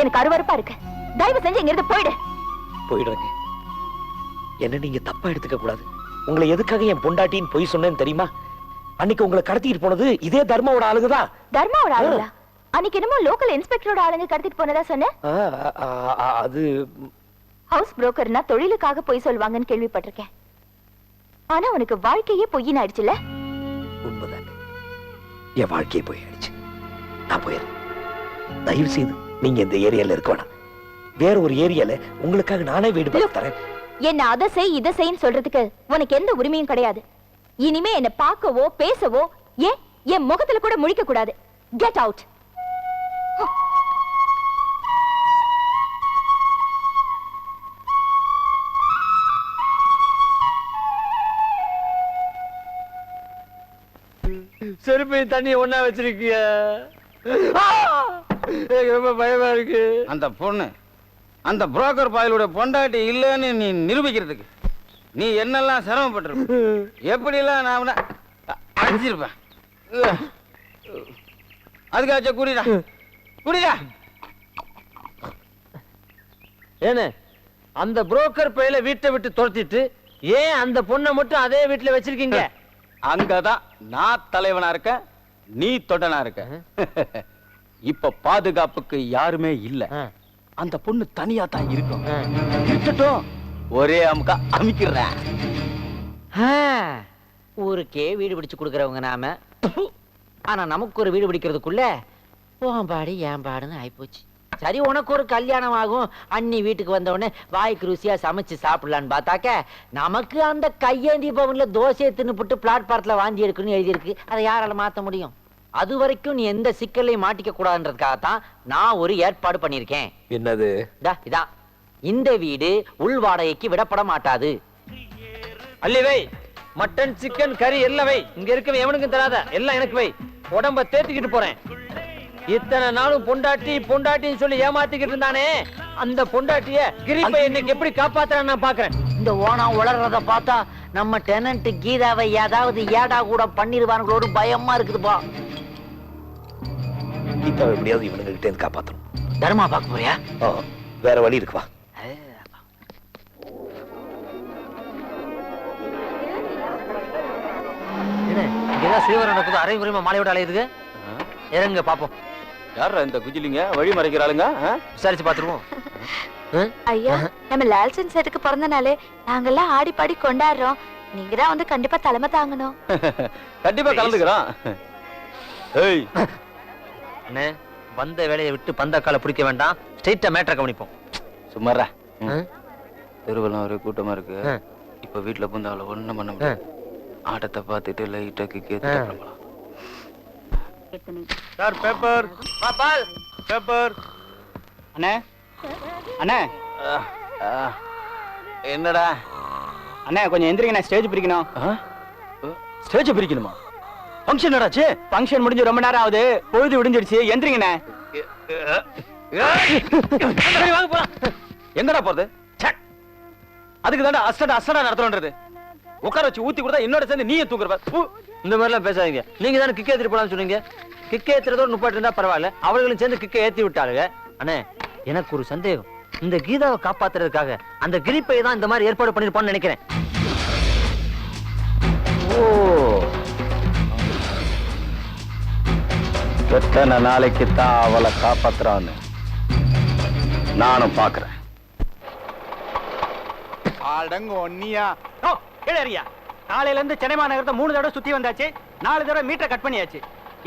எனக்கு அருவருப்பா இருக்கு. தயவு செஞ்சு இங்க இருந்து போயிடு. போயிடுங்க. என்ன நீங்க தப்பா எடுத்துக்க கூடாது. உங்களை எதுக்காக என் பொண்டாட்டின்னு பொய் சொன்னேன்னு தெரியுமா? அன்னைக்கு உங்களை கடத்திட்டு போனது இதே தர்மாவோட ஆளுங்கதான். தர்மாவோட ஆளுங்களா? அன்னைக்கு என்னமோ லோக்கல் இன்ஸ்பெக்டரோட ஆளுங்க கடத்திட்டு போனதா சொன்ன. அது ஹவுஸ் புரோக்கர்னா தொழிலுக்காக பொய் சொல்லுவாங்கன்னு கேள்விப்பட்டிருக்கேன். ஆனா உனக்கு வாழ்க்கையே பொய்யின்னு ஆயிடுச்சுல. உண்மைதாங்க, என் வாழ்க்கையே போய் ஆயிடுச்சு. நான் போயிடுறேன். தயவு செய்து நீங்க இந்த ஏரியால இருக்க வேணாம். வேற ஒரு ஏரியால உங்களுக்காக நானே வீடு பார்த்து தரேன். என்ன அதை செய் இதை செய்ன்னு சொல்றதுக்கு உனக்கு எந்த உரிமையும் கிடையாது. இனிமே என்ன பார்க்கவோ பேசவோ ஏன் என் முகத்துல கூட முழிக்க கூடாது. Get out. செருப்பை தண்ணி ஒன்னா வச்சிருக்கிய, ரொம்ப பயமா இருக்கு. அந்த பொண்ணு அந்த புரோக்கர் பாயலோட பொண்டாட்டி இல்லைன்னு நீ நிரூபிக்கிறதுக்கு நீ என்னெல்லாம் சிரமப்பட்டிருப்ப. எப்படிலாம் நான் அடிச்சிருப்பேன். அதுக்காச்சும் குடிடா குடிடா. ஏன்னு அந்த புரோக்கர் பையில வீட்டை விட்டு துரத்திட்டு ஏன் அந்த பொண்ணை மட்டும் அதே வீட்டுல வச்சிருக்கீங்க? அங்கதான் நான் தலைவனா இருக்க, நீ தொட்டனா இருக்க. இப்ப பாதுகாப்புக்கு யாருமே இல்ல. அந்த பொண்ணு தனியா தான் இருக்கும். இருக்கட்டும், ஒரே அமுக்கா அமுக்கிறேன். ஊருக்கே வீடு பிடிச்சு கொடுக்கறவங்க நாம. ஆனா நமக்கு ஒரு வீடு பிடிக்கிறதுக்குள்ள உன் பாடு என் பாடுன்னு ஆயிப்போச்சு. சரி, உனக்கு ஒரு கல்யாணம் ஆகும், அண்ணி வீட்டுக்கு வந்த உடனே வாய்க்கு ருசியா சமைச்சு சாப்பிடலான்னு பார்த்தாக்க நமக்கு அந்த கையேந்தி பவன்ல தோசையை தின்னுபுட்டு பிளாட்பாரத்துல வாந்தி எடுக்கணும்னு எழுதியிருக்கு. அதை யாரால மாத்த முடியும்? அது வரைக்கும் நீ எந்த சிக்கலையும் மாட்டிக்க கூடாதுன்றதுக்காகத்தான் நான் ஒரு ஏற்பாடு பண்ணிருக்கேன். என்னது? இதான், இந்த வீடு உள் வாடகைக்கு விடப்பட மாட்டாது. அள்ளி வை, மட்டன் சிக்கன் கறி எல்லாம் வை. இங்க இருக்கவே எவனுக்கும் தராத, எல்லாம் எனக்கு வை. உடம்ப தேத்திக்கிட்டு போறேன். இத்தனை நாளும் பொண்டாட்டி பொண்டாட்டின்னு சொல்லி ஏமாத்திக்கிட்டு இருந்தானே, அந்த பொண்டாட்டிய கிரிப்பை இன்னைக்கு எப்படி காப்பாத்துறான்னு நான் பாக்குறேன். இந்த ஓனா உளறத பார்த்தா நம்ம டெனன்ட் கீதாவை ஏதாவது ஏடா கூட பண்ணிருவாங்களோடு பயமா இருக்குதுப்பா. கீதாவை எப்படியாவது இவனுங்க கிட்ட இருந்து காப்பாத்தணும். தர்மா பார்க்க போறியா? வேற வழி இருக்குவா. என்ன இங்கதான் சிறுவர் நடக்குது, அரை முறைமா மாலையோட அலையுதுங்க. இறங்க பாப்போம். யாரா இந்த குஜிலிங்க வழி மறைக்கிறாளுங்க? விசாரிச்சு பாத்துருவோம். ஐயா, நம்ம லால்சன் செட்டுக்கு பிறந்த நாளே நாங்கெல்லாம் ஆடி பாடி கொண்டாடுறோம். நீங்க தான் வந்து கண்டிப்பா தலைமை தாங்கணும். கண்டிப்பா கலந்துக்கிறோம். ஏய் அண்ணே, வந்த வேலையை விட்டு பந்தக்கால பிடிக்க வேண்டாம், ஸ்ட்ரெயிட்டா மேட்டரை கவனிப்போம். சும்மாரா. தெருவெல்லாம் ஒரே கூட்டமா இருக்கு. இப்ப வீட்டுல புந்து அவளை ஒண்ணும் பண்ண முடியாது. ஆட்டத்தை பார்த்துட்டு லைட்டா கேட்கலாம். சார் பேப்பர் பால் பேப்பர். அண்ணே அண்ணே. என்னடா அண்ணே கொஞ்சம் எந்திரிங்க, ஸ்டேஜ் பிரிக்கணும். ஸ்டேஜ் பிரிக்கணுமா? ஃபங்க்ஷன் என்னாச்சு? ஃபங்க்ஷன் முடிஞ்சு ரொம்ப நேரம் ஆகுது, பொழுது விடிஞ்சிடுச்சு. எந்திரிங்கண்ணே. வாங்க போலாம். எங்கடா போறது? அதுக்கு தாண்டா அஸ்டடா நடத்தணும்ன்றது. உட்கார வச்சு ஊத்தி கொடுத்தா என்னோட சேர்ந்து நீயே தூக்குற. இந்த மாதிரிலாம் பேசாதீங்க. நீங்க தானே கிக்க ஏத்திட்டு போலான்னு சொன்னீங்க. கிக்க ஏத்துறதோட நுப்பாட்டு இருந்தா பரவாயில்ல, அவர்களும் சேர்ந்து கிக்க ஏத்தி விட்டாளுங்க. அண்ணே, எனக்கு ஒரு சந்தேகம். இந்த கீதாவை காப்பாத்துறதுக்காக அந்த கிரிப்பை தான் இந்த மாதிரி ஏற்பாடு பண்ணிருப்பான்னு நினைக்கிறேன். எத்தனை நாளைக்கு தான் அவளை காப்பாத்துறான்னு நானும் பாக்குறேன். அடங்க ஒன்னியா கேளறியா காலையில இருந்து சென்னை மாநகரத்தை 3 தடவை சுத்தி வந்தாச்சு, 4 தடவை மீட்டர் கட் பண்ணியாச்சு.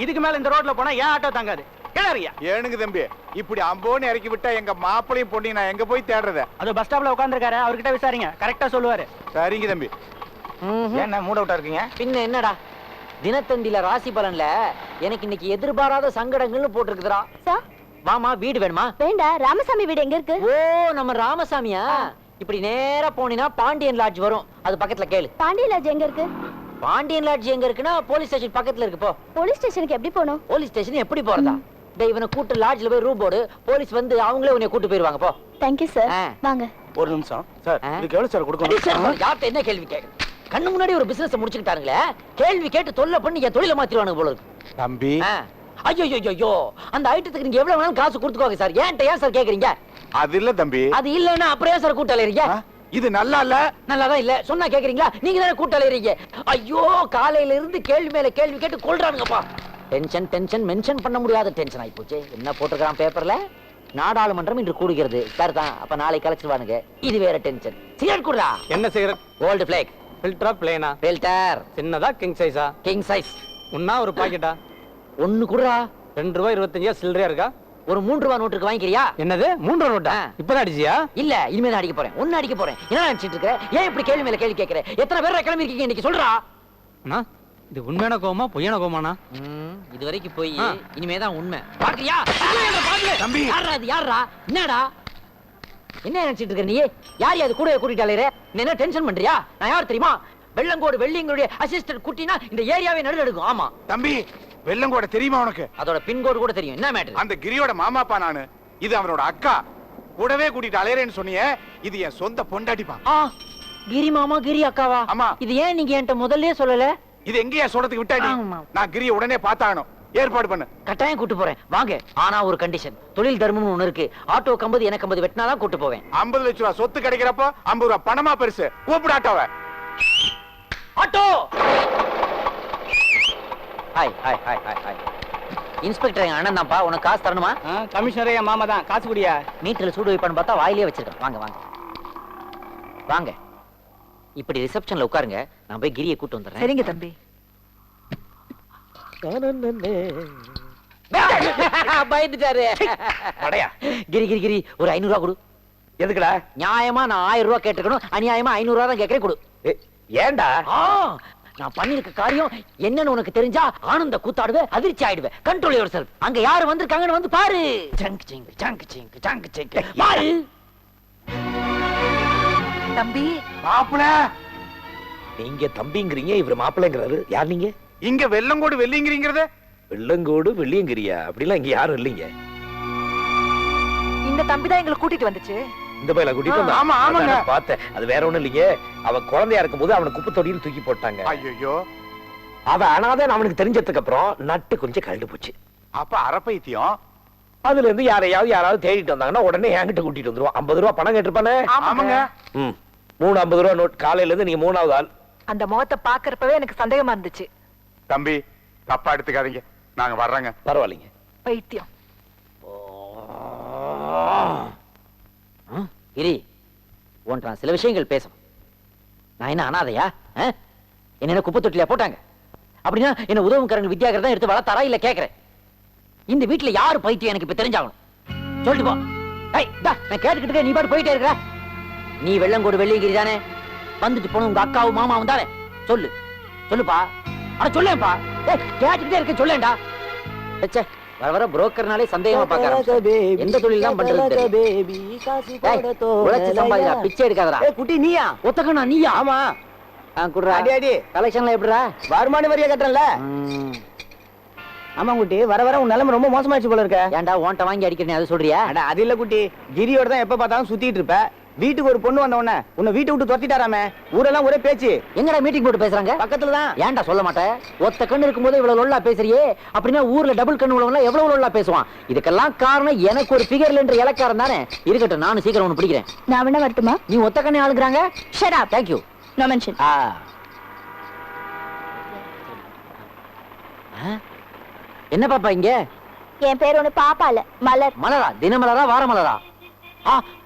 இதுக்கு மேல இந்த ரோட்ல போனா ஏன் ஆட்டோ தாங்காது? கேளறியா ஏனுங்க தம்பி இப்படி அம்போன்னு இறக்கி விட்டா எங்க மாப்பிளையும் பொண்ணையும் நான் எங்க போய் தேடுறது? அது பஸ் ஸ்டாப்ல உட்கார்ந்திருக்காரு, அவர்கிட்ட விசாரிங்க, கரெக்டா சொல்லுவாரு. சரிங்க தம்பி. என்ன மூட் அவுட்டா இருக்கீங்க? பின்ன என்னடா தினத்தந்தில ராசி பலன்ல எனக்கு இன்னைக்கு எதிர்பாராத சங்கடங்கள்னு போட்டிருக்குதுடா. சார் வாமா, வீடு வேணுமா? வேண்டாம், ராமசாமி வீடு எங்க இருக்கு? ஓ, நம்ம ராமசாமியா? இப்படி நேரா போனீனா பாண்டியன் லாட்ஜ் வரும், அது பக்கத்துல கேளு. பாண்டியன் லாட்ஜ் எங்க இருக்கு? பாண்டியன் லாட்ஜ் எங்க இருக்குன்னா போலீஸ் ஸ்டேஷன் பக்கத்துல இருக்கு. போ. போலீஸ் ஸ்டேஷனுக்கு எப்படி போகணும்? போலீஸ் ஸ்டேஷன் எப்படி போறதா? டேய், இவனை கூட்டு லாட்ஜ்ல போய் ரூம் போடு, போலீஸ் வந்து அவங்களே உன்னை கூட்டு போயிருவாங்க. போ. Thank you sir. வாங்க. ஒரு நிமிஷம் சார், இதுக்கு எவ்வளவு சார் கொடுக்கணும்? யார்கிட்ட என்ன கேள்வி கேட்க? கண்ணு முன்னாடி ஒரு பிசினஸ் முடிச்சுக்கிட்டானுங்களே, கேள்வி கேட்டு தொல்லை பண்ணி என் தொழில மாத்திடுவானுங்க போல இருக்கு. தம்பி ஐயோ, அந்த ஐட்டத்துக்கு நீங்க எவ்வளவு வேணாலும் காசு கொடுத்துக்கோங்க சார். ஏன்ட்ட ஏன் சார் கேக்குறீங்க? அது இல்ல தம்பி. அது இல்லன்னா அப்புறம் ஏன் சார் கூட்டாளீங்க? இது நல்லா இல்ல. நல்லாதான் இல்ல சொன்னா கேக்குறீங்களா? நீங்க தானே கூட்டாளீங்க. ஐயோ, காலையில இருந்து கேள்வி மேல கேள்வி கேட்டு கொள்றானுங்கப்பா. டென்ஷன் மென்ஷன் பண்ண முடியாத டென்ஷன் ஆயி போச்சு. என்ன போட்டுருக்கான் பேப்பர்ல? நாடாளுமன்றம் இன்று கூடுகிறது. சார் தான், அப்ப நாளைக்கு கலைச்சிடுவானுங்க. இது வேற டென்ஷன். சிகரெட் குடுறா. என்ன சிகரெட்? Gold flake. ஃபில்டரா பிளேனா? ஃபில்டர். சின்னதா கிங் சைஸா? King size. ஒண்ணா ஒரு பாக்கெட்டா? ஒன்னு குடுறா. ₹2.25 சில்லறையா இருக்கா? ஒரு ₹3 நோட்டுக்கு வாங்கிக்கிறியா? என்னது $3 நோட்டா? இப்பதான் அடிச்சியா? இல்ல, இனிமே தான் அடிக்க போறேன். ஒன்னு அடிக்க போறேன். என்ன நினைச்சிட்டு இருக்க? ஏன் இப்படி கேள்வி மேல கேள்வி கேட்கிற? எத்தனை பேர் கிளம்பி இருக்கீங்க இன்னைக்கு? சொல்றா. அண்ணா, இது உண்மையான கோவமா பொய்யான கோவமாண்ணா? இது வரைக்கும் போய் இனிமே தான் உண்மை. பாக்குறியா? தம்பி, யாரா அது? யாரா? என்னடா என்ன நினைச்சிட்டு இருக்க நீ? யார் அது கூட கூட்டிட்டாலே? என்ன டென்ஷன் பண்றியா? நான் யார் தெரியுமா? வெள்ளங்கோடு வெள்ளிங்களுடைய அசிஸ்டன்ட் குட்டினா இந்த ஏரியாவே நடுநடுக்கும். ஆமா தம்பி, வெள்ளங்கோட தெரியுமா உனக்கு? அதோட பின்கோடு கூட தெரியும். என்ன மேட்டர்? அந்த கிரியோட மாமாப்பா நானு. இது அவனோட அக்கா. கூடவே கூட்டிட்டு அலையறேன்னு சொன்னியே, இது என் சொந்த பொண்டாட்டிப்பா. கிரி மாமா, கிரி அக்காவா? ஆமா. இது ஏன் நீங்க என்கிட்ட முதல்லயே சொல்லல? இது எங்கேயா சொல்றதுக்கு விட்டாடி? நான் கிரிய உடனே பார்த்தாகணும். ஏற்பாடு பண்ணு. கட்டாயம் கூட்டு போறேன், வாங்க. ஆனா ஒரு கண்டிஷன். தொழில் தர்மம்னு ஒண்ணு இருக்கு. ஆட்டோ 50 எனக்கு 50 வெட்டினாதான் கூட்டு போவேன். 50 லட்சம் ரூபாய் சொத்து கிடைக்கிறப்போ 50 ரூபாய் பணமா பெருசு. கூப்பிடு ஆட்டோவை. Auto. Hi hi hi hi hi. Inspector எங்க அண்ணன் தான்ப்பா. உனக்கு காசு தரணுமா? கமிஷனரே என் மாமா தான், காசு குடியா? மீட்டர்ல சூடு வைப்பான்னு பார்த்தா வாயிலே வச்சிருக்கேன். வாங்க வாங்க வாங்க. இப்படி ரிசப்ஷன்ல உட்காருங்க, நான் போய் கிரியை கூட்டு வந்துடுறேன். சரிங்க தம்பி. பயந்துட்டாரு. கிரி கிரி கிரி, ஒரு 500 ரூபா கொடு. எதுக்குடா? நியாயமா நான் 1000 ரூபா கேட்டுக்கணும், அநியாயமா 500 ரூபா தான் கேட்கறேன். கொடு. ஏண்டா? நான் பண்ணிருக்க காரியம் என்னன்னு உனக்கு தெரிஞ்சா ஆனந்த கூத்தாடுவே, அதிர்ச்சி ஆயிடுவே. Control your self. அங்க யாரு வந்திருக்காங்கன்னு வந்து பாரு. சங்கு சிங்கு சங்கு சிங்கு சங்கு சிங்கு பாரு. தம்பி, மாப்பிள. நீங்க தம்பிங்கிறீங்க, இவர் மாப்பிள்ளைங்கிறாரு. யார் நீங்க? இங்க வெள்ளங்கோடு வெள்ளிங்கிறீங்கறது? வெள்ளங்கோடு வெள்ளியங்கிரியா? அப்படிலாம் இங்க யாரும் இல்லைங்க. இந்த தம்பி தான் எங்களை கூட்டிட்டு வந்துச்சு. இந்த பையல கூட்டிட்டு வந்தா? ஆமா ஆமாங்க. பார்த்தேன். அது வேற ஒண்ணும் இல்லைங்க. அவன் குழந்தையா இருக்கும்போது அவனை குப்பை தொட்டியில் தூக்கி போட்டாங்க. ஐயோ. அவன் அனாதான் அவனுக்கு தெரிஞ்சதுக்கு அப்புறம் நட்டு கொஞ்சம் கழண்டு போச்சு. அப்ப அறப்பைத்தியம். அதுல இருந்து யாராவது தேடிட்டு வந்தாங்கன்னா உடனே என்கிட்ட கூட்டிட்டு வந்துருவான். 50 ரூபா பணம் கேட்டிருப்பானே. ஆமாங்க. 350 ரூபா நோட். காலையில இருந்து நீங்க 3வது ஆள். அந்த முகத்தை பாக்குறப்பவே எனக்கு சந்தேகமா இருந்துச்சு. தம்பி, தப்பா எடுத்துக்காதீங்க, நாங்க வர்றோங்க. பரவாயில்லைங்க. பைத்தியம். கிரி, உன்ட்ட நான் சில விஷயங்கள் பேசணும். நான் என்ன அனாதையா? என்ன குப்பை தொட்டில போட்டாங்க? அப்படின்னா என்ன உதவுக்காரங்க வித்யாகர் தான் எடுத்து வளர்த்தாரா இல்ல கேக்குறேன். இந்த வீட்டுல யாரு பைத்தியம் எனக்கு இப்ப தெரிஞ்சாகணும். சொல்லிட்டு போ. நான் கேட்டுக்கிட்டு நீ பாட்டு போயிட்டே இருக்கிற. நீ வெள்ளங்கோடு வெள்ளியங்கிரி தானே? வந்துட்டு போன உங்க அக்காவும் மாமாவும் தானே? சொல்லு சொல்லுப்பா. ஆனா சொல்லேன்பா. கேட்டுக்கிட்டே இருக்க, சொல்லேன்டா. வர வர புரோக்கர்னாலே சந்தேகமா பாக்குறேன். எந்த தொழில் தான் பண்றது? உழைச்சு சம்பாதிடா, பிச்சை எடுக்காதடா. குட்டி நீயா? ஒத்தக்கண்ணா நீயா? ஆமா. குடுறா. அடி அடி. கலெக்ஷன்ல எப்படிடா? வருமான வரியா கட்டறல. ஆமா குட்டி, வர வர உன் நிலைமை ரொம்ப மோசமாயிடுச்சு போல இருக்க. ஏன்டா ஓன்ட்ட வாங்கி அடிக்கிறேன் அது சொல்றியா? அட அது இல்ல குட்டி, கிரியோட தான் எப்ப பார்த்தாலும் சுத்திட்டு இருப்ப. வீட்டுக்கு ஒரு பொண்ணு வந்த உடனே உன்னை வீட்டை விட்டு துரத்திட்டாராமே. ஊரெல்லாம் ஒரே பேச்சு. எங்கடா மீட்டிங் போட்டு பேசுறாங்க? பக்கத்துல தான். ஏன்டா சொல்ல மாட்டேன்? ஒத்த கண்ணு இருக்கும்போது இவ்வளவு லொல்லா பேசுறியே, அப்படின்னா ஊர்ல டபுள் கண்ணு உள்ளவங்க எவ்வளவு லொல்லா பேசுவான். இதுக்கெல்லாம் காரணம் எனக்கு ஒரு ஃபிகர்ல என்ற இலக்காரம் தானே. இருக்கட்டும், நானும் சீக்கிரம் ஒன்னு பிடிக்கிறேன். நான் வேணா வரட்டுமா? நீ ஒத்த கண்ணு ஆளுக்குறாங்க. Shut up. Thank you. No mention. என்ன பாப்பா இங்க? என் பேர் ஒண்ணு பாப்பா இல்ல, மலர். மலரா? தினமலரா வாரமலரா?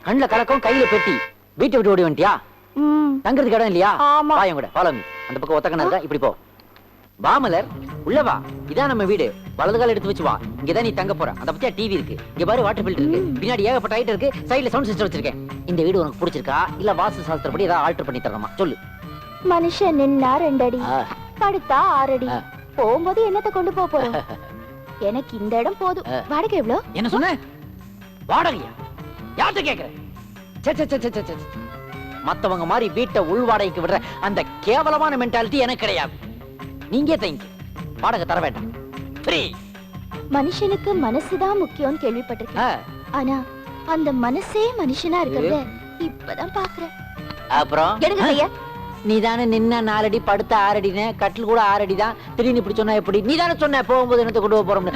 கண்ணுல கலக்கம், கையில பெட்டி, வீட்டை விட்டு ஓடி வந்துட்டியா? தங்குறதுக்கு இடம் இல்லையா? வாயம் கூட ஃபாலோ மீ. அந்த பக்கம் ஒத்த கண்ணா இருக்கா, இப்படி போ. வா மலர், உள்ள வா. இதான் நம்ம வீடு. வலது கால எடுத்து வச்சு வா. இங்கதான் நீ தங்க போற. அந்த பத்தியா டிவி இருக்கு, இங்க பாரு வாட்டர் ஃபில்டர் இருக்கு, பின்னாடி ஏகப்பட்ட ஐட்டம் இருக்கு, சைடுல சவுண்ட் சிஸ்டம் வச்சிருக்கேன். இந்த வீடு உனக்கு பிடிச்சிருக்கா இல்ல வாஸ்து சாஸ்திரப்படி ஏதாவது ஆல்டர் பண்ணி தரணுமா சொல்லு. மனுஷன் நின்னா 2 அடி, படுத்தா 6 அடி. போகும்போது என்னத்தை கொண்டு போறோம்? எனக்கு இந்த இடம் போதும். வாடகை எவ்வளவு? என்ன சொன்ன? வாடகையா? யார்கிட்ட கேக்குற? மத்தவங்க மாதிரி வீட்டை உள் வாடகைக்கு விடுற அந்த கேவலமான மென்டாலிட்டி எனக்கு கிடையாது. நீங்க தங்க, வாடகை தர வேண்டாம், ஃப்ரீ. மனுஷனுக்கு மனசுதான் முக்கியம்னு கேள்விப்பட்டிருக்கேன். ஆனா அந்த மனசே மனுஷனா இருக்கிறத இப்பதான் பாக்குறேன். அப்புறம் எடுங்க கையா. நீதானே நின்ன 4 அடி, படுத்த 6 அடின்னு, கட்டில் கூட 6 அடி தான். திடீர்னு இப்படி சொன்னா எப்படி? நீதானே சொன்ன போகும்போது என்னத்தை கொண்டு போறோம்னு.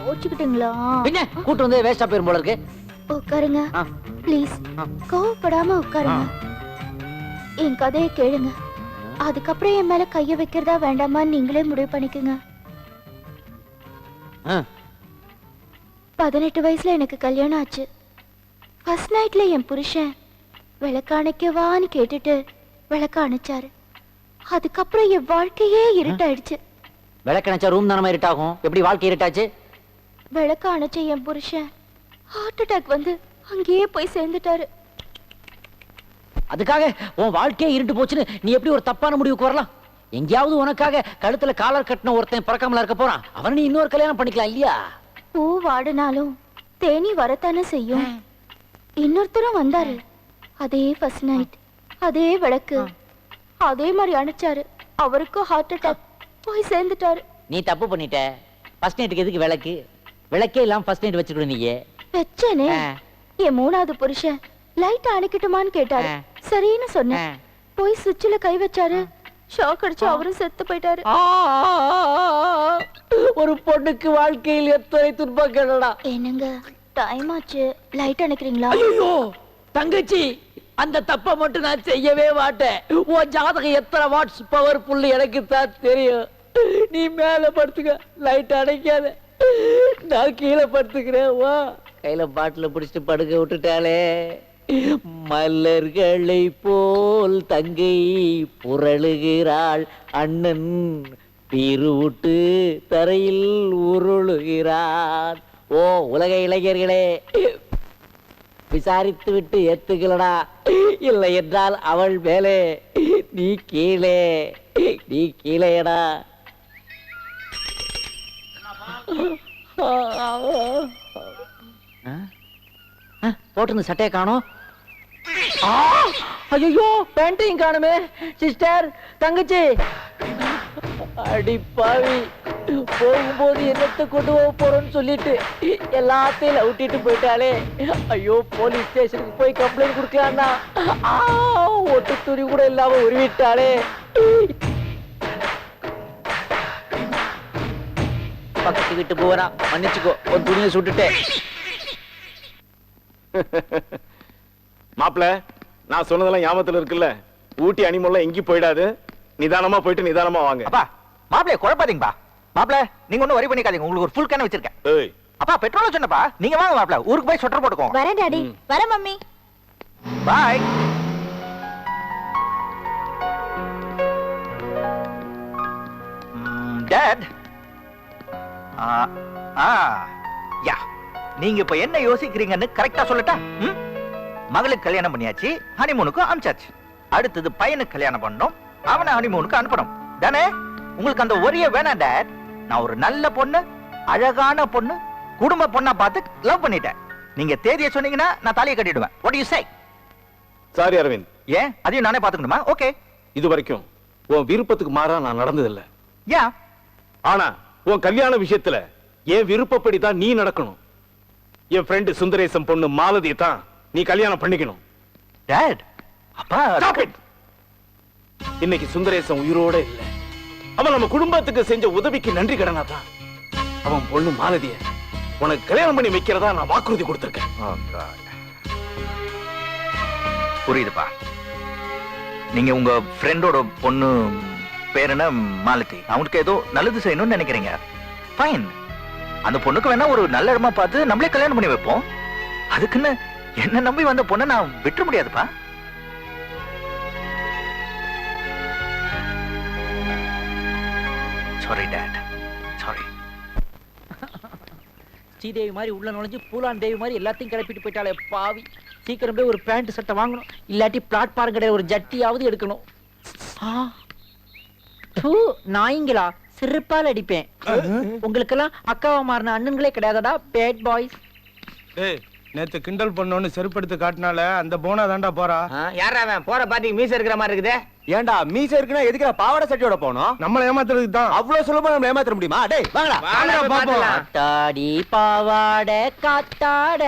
போச்சுக்கிட்டீங்களா? பின்ன கூட்டு வந்து வேஸ்டா போயிரும் போல இருக்கு. உட்காருங்க ப்ளீஸ். கோவப்படாம உட்காருங்க. என் கதையை கேளுங்க. அதுக்கப்புறம் என் மேல கைய வைக்கிறதா வேண்டாமா நீங்களே முடிவு பண்ணிக்கோங்க. 18 வயசுல எனக்கு கல்யாணம் ஆச்சு. ஃபர்ஸ்ட் நைட்ல என் புருஷன் விளக்காணைக்கவான்னு கேட்டுட்டு விளக்க அணைச்சாரு. அதுக்கப்புறம் என் வாழ்க்கையே இருட்டாயிடுச்சு. விளக்கணைச்சா ரூம் தானமா இருட்டாகும், எப்படி வாழ்க்கை இருட்டாச்சு? விளக்க அணைச்ச என் புருஷன் ஹார்ட் அட்டாக் வந்து அங்கேயே போய் சேர்ந்துட்டாரு. அதுக்காக உன் வாழ்க்கையே இருட்டு போச்சுன்னு நீ எப்படி ஒரு தப்பான முடிவுக்கு வரலாம்? எங்கேயாவது உனக்காக கழுத்துல காலர் கட்டின ஒருத்தன் பிறக்காமல இருக்க போறான். அவனை நீ இன்னொரு கல்யாணம் பண்ணிக்கலாம் இல்லையா? பூ வாடினாலும் தேனி வரத்தானே செய்யும். இன்னொருத்தரும் வந்தாரு. அதே ஃபர்ஸ்ட் நைட், அதே விளக்கு, அதே மாதிரி அணைச்சாரு. அவருக்கும் ஹார்ட் அட்டாக் போய் சேர்ந்துட்டாரு. நீ தப்பு பண்ணிட்ட. ஃபர்ஸ்ட் நைட்டுக்கு எதுக்கு விளக்கு? விளக்கே இல்லாம ஃபர்ஸ்ட் நைட் வச்சுக்கணும். நீயே வச்சனே. என் 3வது புருஷன் லைட் அணைக்கட்டுமான்னு கேட்டாரு. சரின்னு சொன்னேன். போய் சுவிட்ச்ல கை வச்சாரு. ஷாக் அடிச்சு அவரும் செத்து போயிட்டாரு. ஒரு பொண்ணுக்கு வாழ்க்கையில் எத்தனை துன்பங்கள்டா. என்னங்க டைம் ஆச்சு, லைட் அணைக்கிறீங்களா? ஐயோ தங்கச்சி, அந்த தப்பை மட்டும் நான் செய்யவே மாட்டேன். உன் ஜாதகம் எத்தனை வாட்ஸ் பவர்ஃபுல் எனக்கு தான் தெரியும். நீ மேல படுத்துக்க, லைட் அணைக்காத. நான் கீழே படுத்துக்கிறேன். வா. கையில பாட்டில பிடிச்சிட்டு படுக்க விட்டுட்டாலே. மலர்களை போல் தங்கை புரளுகிறாள், அண்ணன் பீருவிட்டு தரையில் உருளுகிறான். ஓ உலக இளைஞர்களே, விசாரித்து விட்டு ஏத்துக்கலடா. இல்லை என்றால் அவள் மேலே, நீ கீழே, நீ கீழேடா. போட்டு சட்டையை காணோம். ஐயோ பேண்டையும் காணுமே. சிஸ்டர், தங்கச்சி, அடிப்பாவி, போகும்போது என்னத்தை கொண்டு போக போறோம்னு சொல்லிட்டு எல்லாத்தையும் விட்டுட்டு போயிட்டாலே. ஐயோ போலீஸ் ஸ்டேஷனுக்கு போய் கம்ப்ளைண்ட் கொடுக்கலாம்னா ஒட்டு துணி கூட இல்லாம உருவிட்டாலே. பக்கத்து வீட்டு போவனா, மன்னிச்சுக்கோ, ஒரு துணியை சுட்டுட்டேன். மாப்பிள, நான் சொன்னதெல்லாம் ஞாபகத்துல இருக்குல்ல? ஊட்டி அனிமல்லாம் எங்கேயும் போயிடாது. நிதானமா போயிட்டு நிதானமா வாங்க. அப்பா மாப்பிளைய குழப்பாதீங்கப்பா. மாப்பிள நீங்க ஒன்னும் வரி பண்ணிக்காதீங்க. உங்களுக்கு ஒரு ஃபுல் கேன் வச்சிருக்கேன். அப்பா பெட்ரோல் சொன்னப்பா. நீங்க வாங்க மாப்பிள, ஊருக்கு போய் ஸ்வெட்டர் போட்டுக்கோங்க. வரேன் டாடி. வரேன் மம்மி. பாய். டாட், யா, நீங்க இப்ப என்ன யோசிக்கிறீங்கன்னு கரெக்டா சொல்லட்டா? மகளுக்கு கல்யாணம் பண்ணியாச்சு, ஹனிமூனுக்கு அனுப்பிச்சாச்சு. அடுத்தது பையனுக்கு கல்யாணம் பண்ணணும், அவனை ஹனிமூனுக்கு அனுப்பணும் தானே? உங்களுக்கு அந்த ஒரே வேணாம் டாட். நான் ஒரு நல்ல பொண்ணு, அழகான பொண்ணு, குடும்ப பொண்ணா பார்த்து லவ் பண்ணிட்டேன். நீங்க தேதியை சொன்னீங்கன்னா நான் தாலியை கட்டிடுவேன். What do you say? Sorry Aravind. ஏன் அதையும் நானே பாத்துக்கணுமா? ஓகே. இது வரைக்கும் உன் விருப்பத்துக்கு மாறா நான் நடந்ததில்லை. யா, ஆனா உன் கல்யாண விஷயத்துல என் விருப்பப்படி தான் நீ நடக்கணும். என் ஃப்ரெண்ட் சுந்தரேசம் பொண்ணு மாலதியை தான் நீ கல்யாணம் பண்ணிக்கணும். டாட், அப்பா Stop it. இன்னைக்கு சுந்தரேசம் உயிரோட இல்ல. அவன் நம்ம குடும்பத்துக்கு செஞ்ச உதவிக்கு நன்றி கடனா தான் அவன் பொண்ணு மாலதிய உனக்கு கல்யாணம் பண்ணி வைக்கிறதா நான் வாக்குறுதி கொடுத்திருக்கேன். புரியுதுப்பா. நீங்க உங்க ஃப்ரெண்டோட பொண்ணு பேர் என்ன? மாலதி. அவங்களுக்கு ஏதோ நல்லது செய்யணும்னு நினைக்கிறீங்க. ஃபைன். அந்த பொண்ணுக்கு வேணா ஒரு நல்ல இடமா பார்த்து நம்மளே கல்யாணம் பண்ணி வைப்போம். அதுக்குன்னு என்ன நம்பி வந்த பொண்ணை நான் விட்டுற முடியாதுப்பா. Sorry dot, sorry. ஸ்ரீதேவி மாதிரி உள்ள நுழைஞ்சு பூலான் தேவி மாதிரி எல்லாத்தையும் கிளப்பிட்டு போயிட்டாலே பாவி. சீக்கிரம் போய் ஒரு பேண்ட் சட்டை வாங்கணும், இல்லாட்டி பிளாட்பார்ம் கிடையாது ஒரு ஜட்டியாவது எடுக்கணும். நாய்ங்களா சிறப்பால் அடிப்பேன். உங்களுக்கெல்லாம் அக்காவா மாறின அண்ணன்களே கிடையாதடா பேட் பாய்ஸ். நேத்து கிண்டல் பண்ணோன்னு செருப்படுத்து காட்டினால அந்த போனா தாண்டா போறா. யாரா அவன் போற பாட்டிக்கு மீச இருக்கிற மாதிரி இருக்குதே? ஏன்டா மீச இருக்குன்னா எதுக்குடா பாவாடை சட்டையோட போனோம்? நம்மள ஏமாத்துறதுக்கு தான். அவ்வளவு சுலபமா நம்ம ஏமாத்த முடியுமா? டேய் வாங்கடா பாப்போம். காத்தாடி பாவாட காத்தாட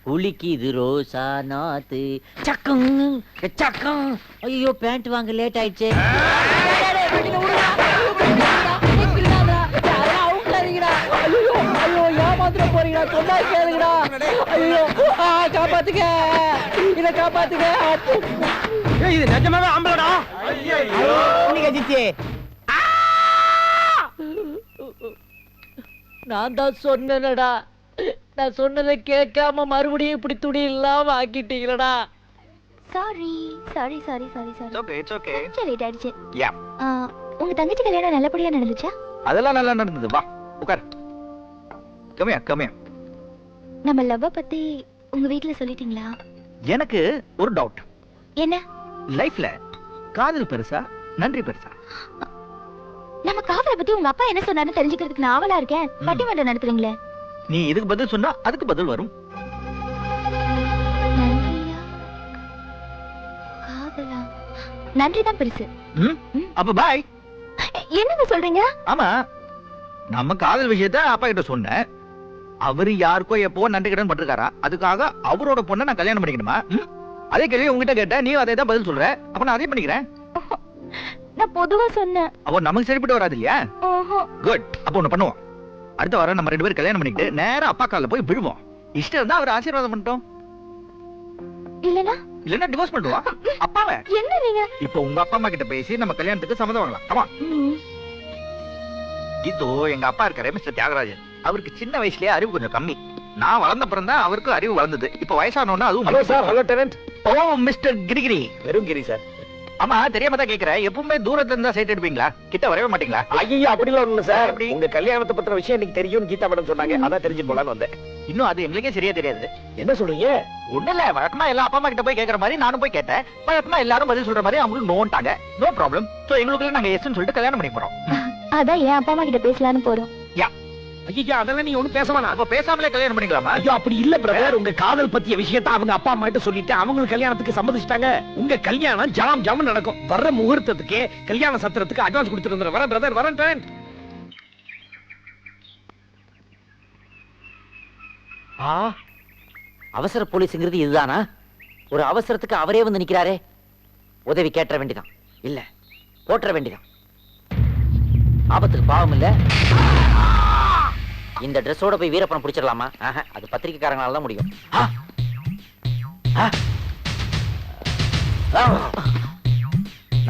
குளிக்குது ரோசா நாத்து சக்கம் சக்கம். ஐயோ பேண்ட் வாங்க லேட் ஆயிடுச்சு. போறீங்களா? சொன்னா கேளுங்கடா. ஐயோ காப்பாத்துங்க, இத காப்பாத்துங்க. இது நிஜமாவே ஆம்பளடா. இன்னைக்கு ஜிச்சி நான் தான் சொன்னேனடா, நான் சொன்னதை கேட்காம மறுபடியும் இப்படி துணி இல்லாம ஆக்கிட்டீங்களடா. Sorry sorry sorry sorry sorry. Okay, it's okay. கொஞ்சம் லேட் ஆயிடுச்சு. யா. உங்க தங்கச்சி கல்யாணம் நல்லபடியா நடந்துச்சா? அதெல்லாம் நல்லா நடந்தது. வா உட்கார். கம்மியா கம்மியா. நம்ம லவ் பத்தி உங்க வீட்ல சொல்லிட்டீங்களா? எனக்கு ஒரு டவுட். என்ன? லைஃப்ல காதல் பெருசா நன்றி பெருசா? நம்ம காதலை பத்தி உங்க அப்பா என்ன சொன்னாருன்னு தெரிஞ்சுக்கிறதுக்கு நான் ஆவலா இருக்கேன். பட்டிமன்றம் நடத்துறீங்களே. நீ இதுக்கு பதில் சொன்னா அதுக்கு பதில் வரும். நன்றியா காதலா? நன்றி தான் பெருசு. அப்ப பாய். என்னங்க சொல்றீங்க? ஆமா, நம்ம காதல் விஷயத்த அப்பா கிட்ட சொன்னேன். அவரு யாருக்கோ எப்போ நன்றி கடன் பட்டிருக்காரா, அதுக்காக அவரோட பொண்ணை நான் கல்யாணம் பண்ணிக்கணுமா? அதே கேள்வி உங்ககிட்ட கேட்டேன், நீ அதே தான் பதில் சொல்ற. அப்ப நான் அதே பண்ணிக்கிறேன். நான் பொதுவா சொன்னேன். அப்போ நமக்கு சரிப்பட்டு வராது இல்லையா? குட். அப்போ ஒண்ணு பண்ணுவோம். அடுத்த வாரம் நம்ம 2 பேரும் கல்யாணம் பண்ணிட்டு நேரா அப்பா கால்ல போய் விழுவோம். இஷ்டம் இருந்தா அவர் ஆசீர்வாதம் பண்ணிட்டோம், இல்லன்னா டிவோர்ஸ் பண்ணுவோம் அப்பாவை. என்ன நீங்க இப்போ உங்க அப்பா அம்மா கிட்ட பேசி நம்ம கல்யாணத்துக்கு சம்மதம் வாங்கலாம். கமா. இதோ எங்க அப்பா இருக்காரு மிஸ்டர் தியாகராஜன். அவருக்கு சின்ன வயசுலயே அறிவு கொஞ்சம் கம்மி. நான் வளர்ந்த அப்புறம் தான் அவருக்கு அறிவு வளர்ந்தது. இப்ப வயசானோன்னா அதுவும். Hello sir. Hello tenant. Oh mister Girigiri. வெறும் கிரி சார். ஆமா, தெரியாம தான் கேக்குறேன். எப்பவுமே தூரத்துல இருந்தா சைட் எடுப்பீங்களா? கிட்ட வரவே மாட்டீங்களா? ஐயோ அப்படிலாம் ஒண்ணு சார். உங்க கல்யாணத்தை பத்தின விஷயம் எனக்கு தெரியும் கீதா மேடம் சொன்னாங்க, அதான் தெரிஞ்சு போலான்னு வந்தேன். இன்னும் அது எங்களுக்கே சரியா தெரியாது. என்ன சொல்றீங்க? ஒண்ணு இல்ல, வழக்கமா எல்லா அப்பா அம்மா கிட்ட போய் கேக்குற மாதிரி நானும் போய் கேட்டேன். வழக்கமா எல்லாரும் பதில் சொல்ற மாதிரி அவங்களுக்கு நோன்ட்டாங்க. No problem. சோ எங்களுக்குள்ள நாங்க எஸ்ன்னு சொல்லிட்டு கல்யாணம் பண்ணி போறோம். அதான் என் அப்பா அம்மா கிட்ட பேசலாம்னு போறோம். யா. ஐயா அதெல்லாம் நீ ஒண்ணும் பேச வேணாம். அப்ப பேசாமலே கல்யாணம் பண்ணிக்கலாமா? ஐயோ அப்படி இல்ல பிரதர். உங்க காதல் பத்திய விஷயத்தை அவங்க அப்பா அம்மா கிட்ட சொல்லிட்டு அவங்களுக்கு கல்யாணத்துக்கு சம்மதிச்சிட்டாங்க. உங்க கல்யாணம் ஜாம் ஜாம் நடக்கும். வர்ற முகூர்த்தத்துக்கு கல்யாண சத்திரத்துக்கு அட்வான்ஸ் கொடுத்துட்டு வரேன் பிரதர். வரேன். அவசர போலீஸ்ங்கிறது இதுதானா? ஒரு அவசரத்துக்கு அவரே வந்து நிக்கிறாரே. உதவி கேட்ட வேண்டிதான், இல்ல போற்ற வேண்டிதான். ஆபத்துக்கு பாவம் இல்ல. இந்த ட்ரெஸ்ஸோட போய் வீரப்பனை பிடிச்சிடலாமா? அது பத்திரிக்கைக்காரங்களால தான் முடியும்.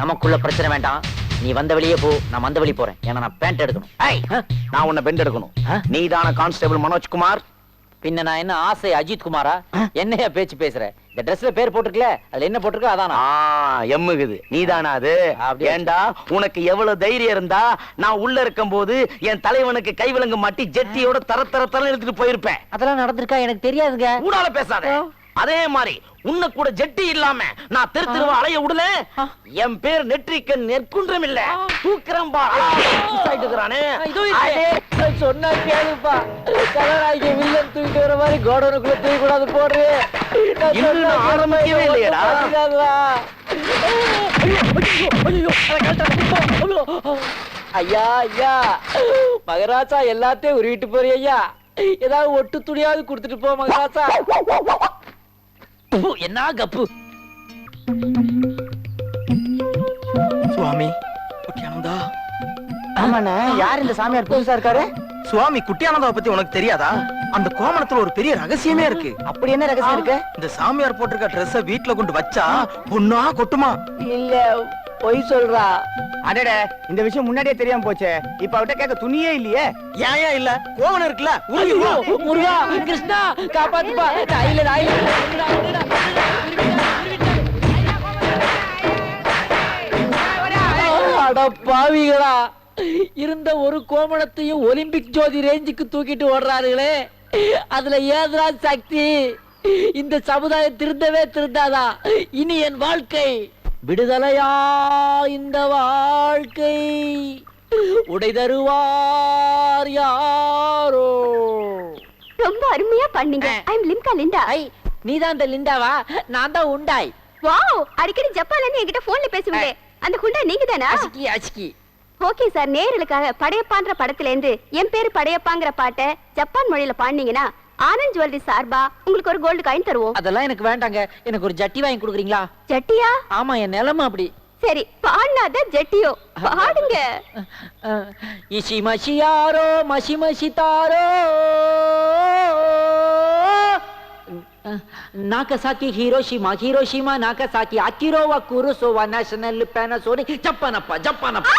நமக்குள்ள பிரச்சனை வேண்டாம். நீ வந்த வெளியே போ, நான் வந்த வெளியே போறேன். ஏன்னா நான் பேண்ட் எடுக்கணும். நான் உன்னை பெண்ட் எடுக்கணும். நீ தான கான்ஸ்டபிள் மனோஜ்குமார்? பின்ன நான் என்ன ஆசை அஜித் குமாரா? என்னையா பேச்சு பேசுற? இந்த ட்ரெஸ்ல பேர் போட்டுருக்கல, அதுல என்ன போட்டுருக்க அதானா? எம்முகுது. நீதானா அது? ஏண்டா உனக்கு எவ்வளவு தைரியம் இருந்தா நான் உள்ள இருக்கும் போது என் தலைவனுக்கு கைவிலங்கு மாட்டி ஜெட்டியோட தர எடுத்துட்டு போயிருப்பேன். அதெல்லாம் நடந்திருக்கா? எனக்கு தெரியாதுங்க. ஊடால பேசாத. அதே மாதிரி உன்ன கூட ஜெட்டி இல்லாம நான் தெருவா அலைய விடல. என் பேர் நெற்றிக்கன் நெற்குன்றம் இல்ல, தூக்குறேன் பாரு. சொன்னா கேளுப்பா. கலராய்க்கு வில்லன் தூக்கிட்டு வர மாதிரி கோடனுக்குள்ள தூக்கி கூடாது போடுறே. இன்னும் ஆரம்பிக்கவே இல்லையடா. ஐயா ஐயா மகராஜா எல்லாத்தையும் உருவிட்டு போறிய ஐயா. ஏதாவது ஒட்டு துணியாவது கொடுத்துட்டு போ மகராஜா. என்ன கப்பு. சுவாமி குட்டியானந்தா. ஆமாண்ணே, யார் இந்த சாமியார் புதுசா இருக்காரு? சுவாமி குட்டியானந்தாவை பத்தி உனக்கு தெரியாதா? அந்த கோமணத்துல ஒரு பெரிய ரகசியமே இருக்கு. அப்படி என்ன ரகசியம் இருக்கு? இந்த சாமியார் போட்டிருக்க ட்ரெஸ்ஸ வீட்டுல கொண்டு வச்சா பொண்ணா கொட்டுமா? இல்ல பொய் சொல்றா. அடடே இந்த விஷயம் முன்னாடியே தெரியாம போச்சே. இப்ப அவட்ட கேட்க துணியே இல்லையே. ஏன் இல்ல கோவணம் இருக்குல்ல ஐயோ, முருகா கிருஷ்ணா காப்பாத்துப்பா. அட பாவிகளா, இருந்த ஒரு கோமணத்தையும் ஒலிம்பிக் ஜோதி ரேஞ்சுக்கு தூக்கிட்டு ஓடுறாருங்களே, அதுல ஏதா சக்தி? இந்த சமுதாயம் திருந்தவே திருந்தாதா? இனி என் வாழ்க்கை விடுதலையா? இந்த வாழ்க்கை உடை தருவார் யாரோ? ரொம்ப அருமையா பண்ணீங்க. ஐ அம் லிம்கா லிண்டா. நீதான் அந்த லிண்டாவா? நான் தான் உண்டாய். வாவ், அடிக்கடி ஜப்பான்ல இருந்து என்கிட்ட போன்ல பேசுவீங்க. அந்த குண்டா நீங்க தானா? அஸ்கி அஸ்கி. ஓகே சார், நேரலுக்காக படையப்பான்ற படத்துல இருந்து என் பேரு படையப்பாங்கிற பாட்டை ஜப்பான் மொழியில பாடினீங்கன்னா ஆனந்த் ஜுவல்லரி சார்பா உங்களுக்கு ஒரு கோல்டு காயின் தருவோம். அதெல்லாம் எனக்கு வேண்டாங்க. எனக்கு ஒரு ஜட்டி வாங்கி கொடுக்குறீங்களா? ஜட்டியா? ஆமா, என் நிலைமை அப்படி. சரி, பாடினாத ஜட்டியோ பாடுங்க. இசி மசியாரோ மசி மசிதாரோ நாகசாக்கி ஹீரோஷிமா ஹீரோஷிமா நாகசாக்கி அக்கிரோவா குருசோவா நேஷனல் பேனசோனிக் ஜப்பானப்பா ஜப்பானப்பா.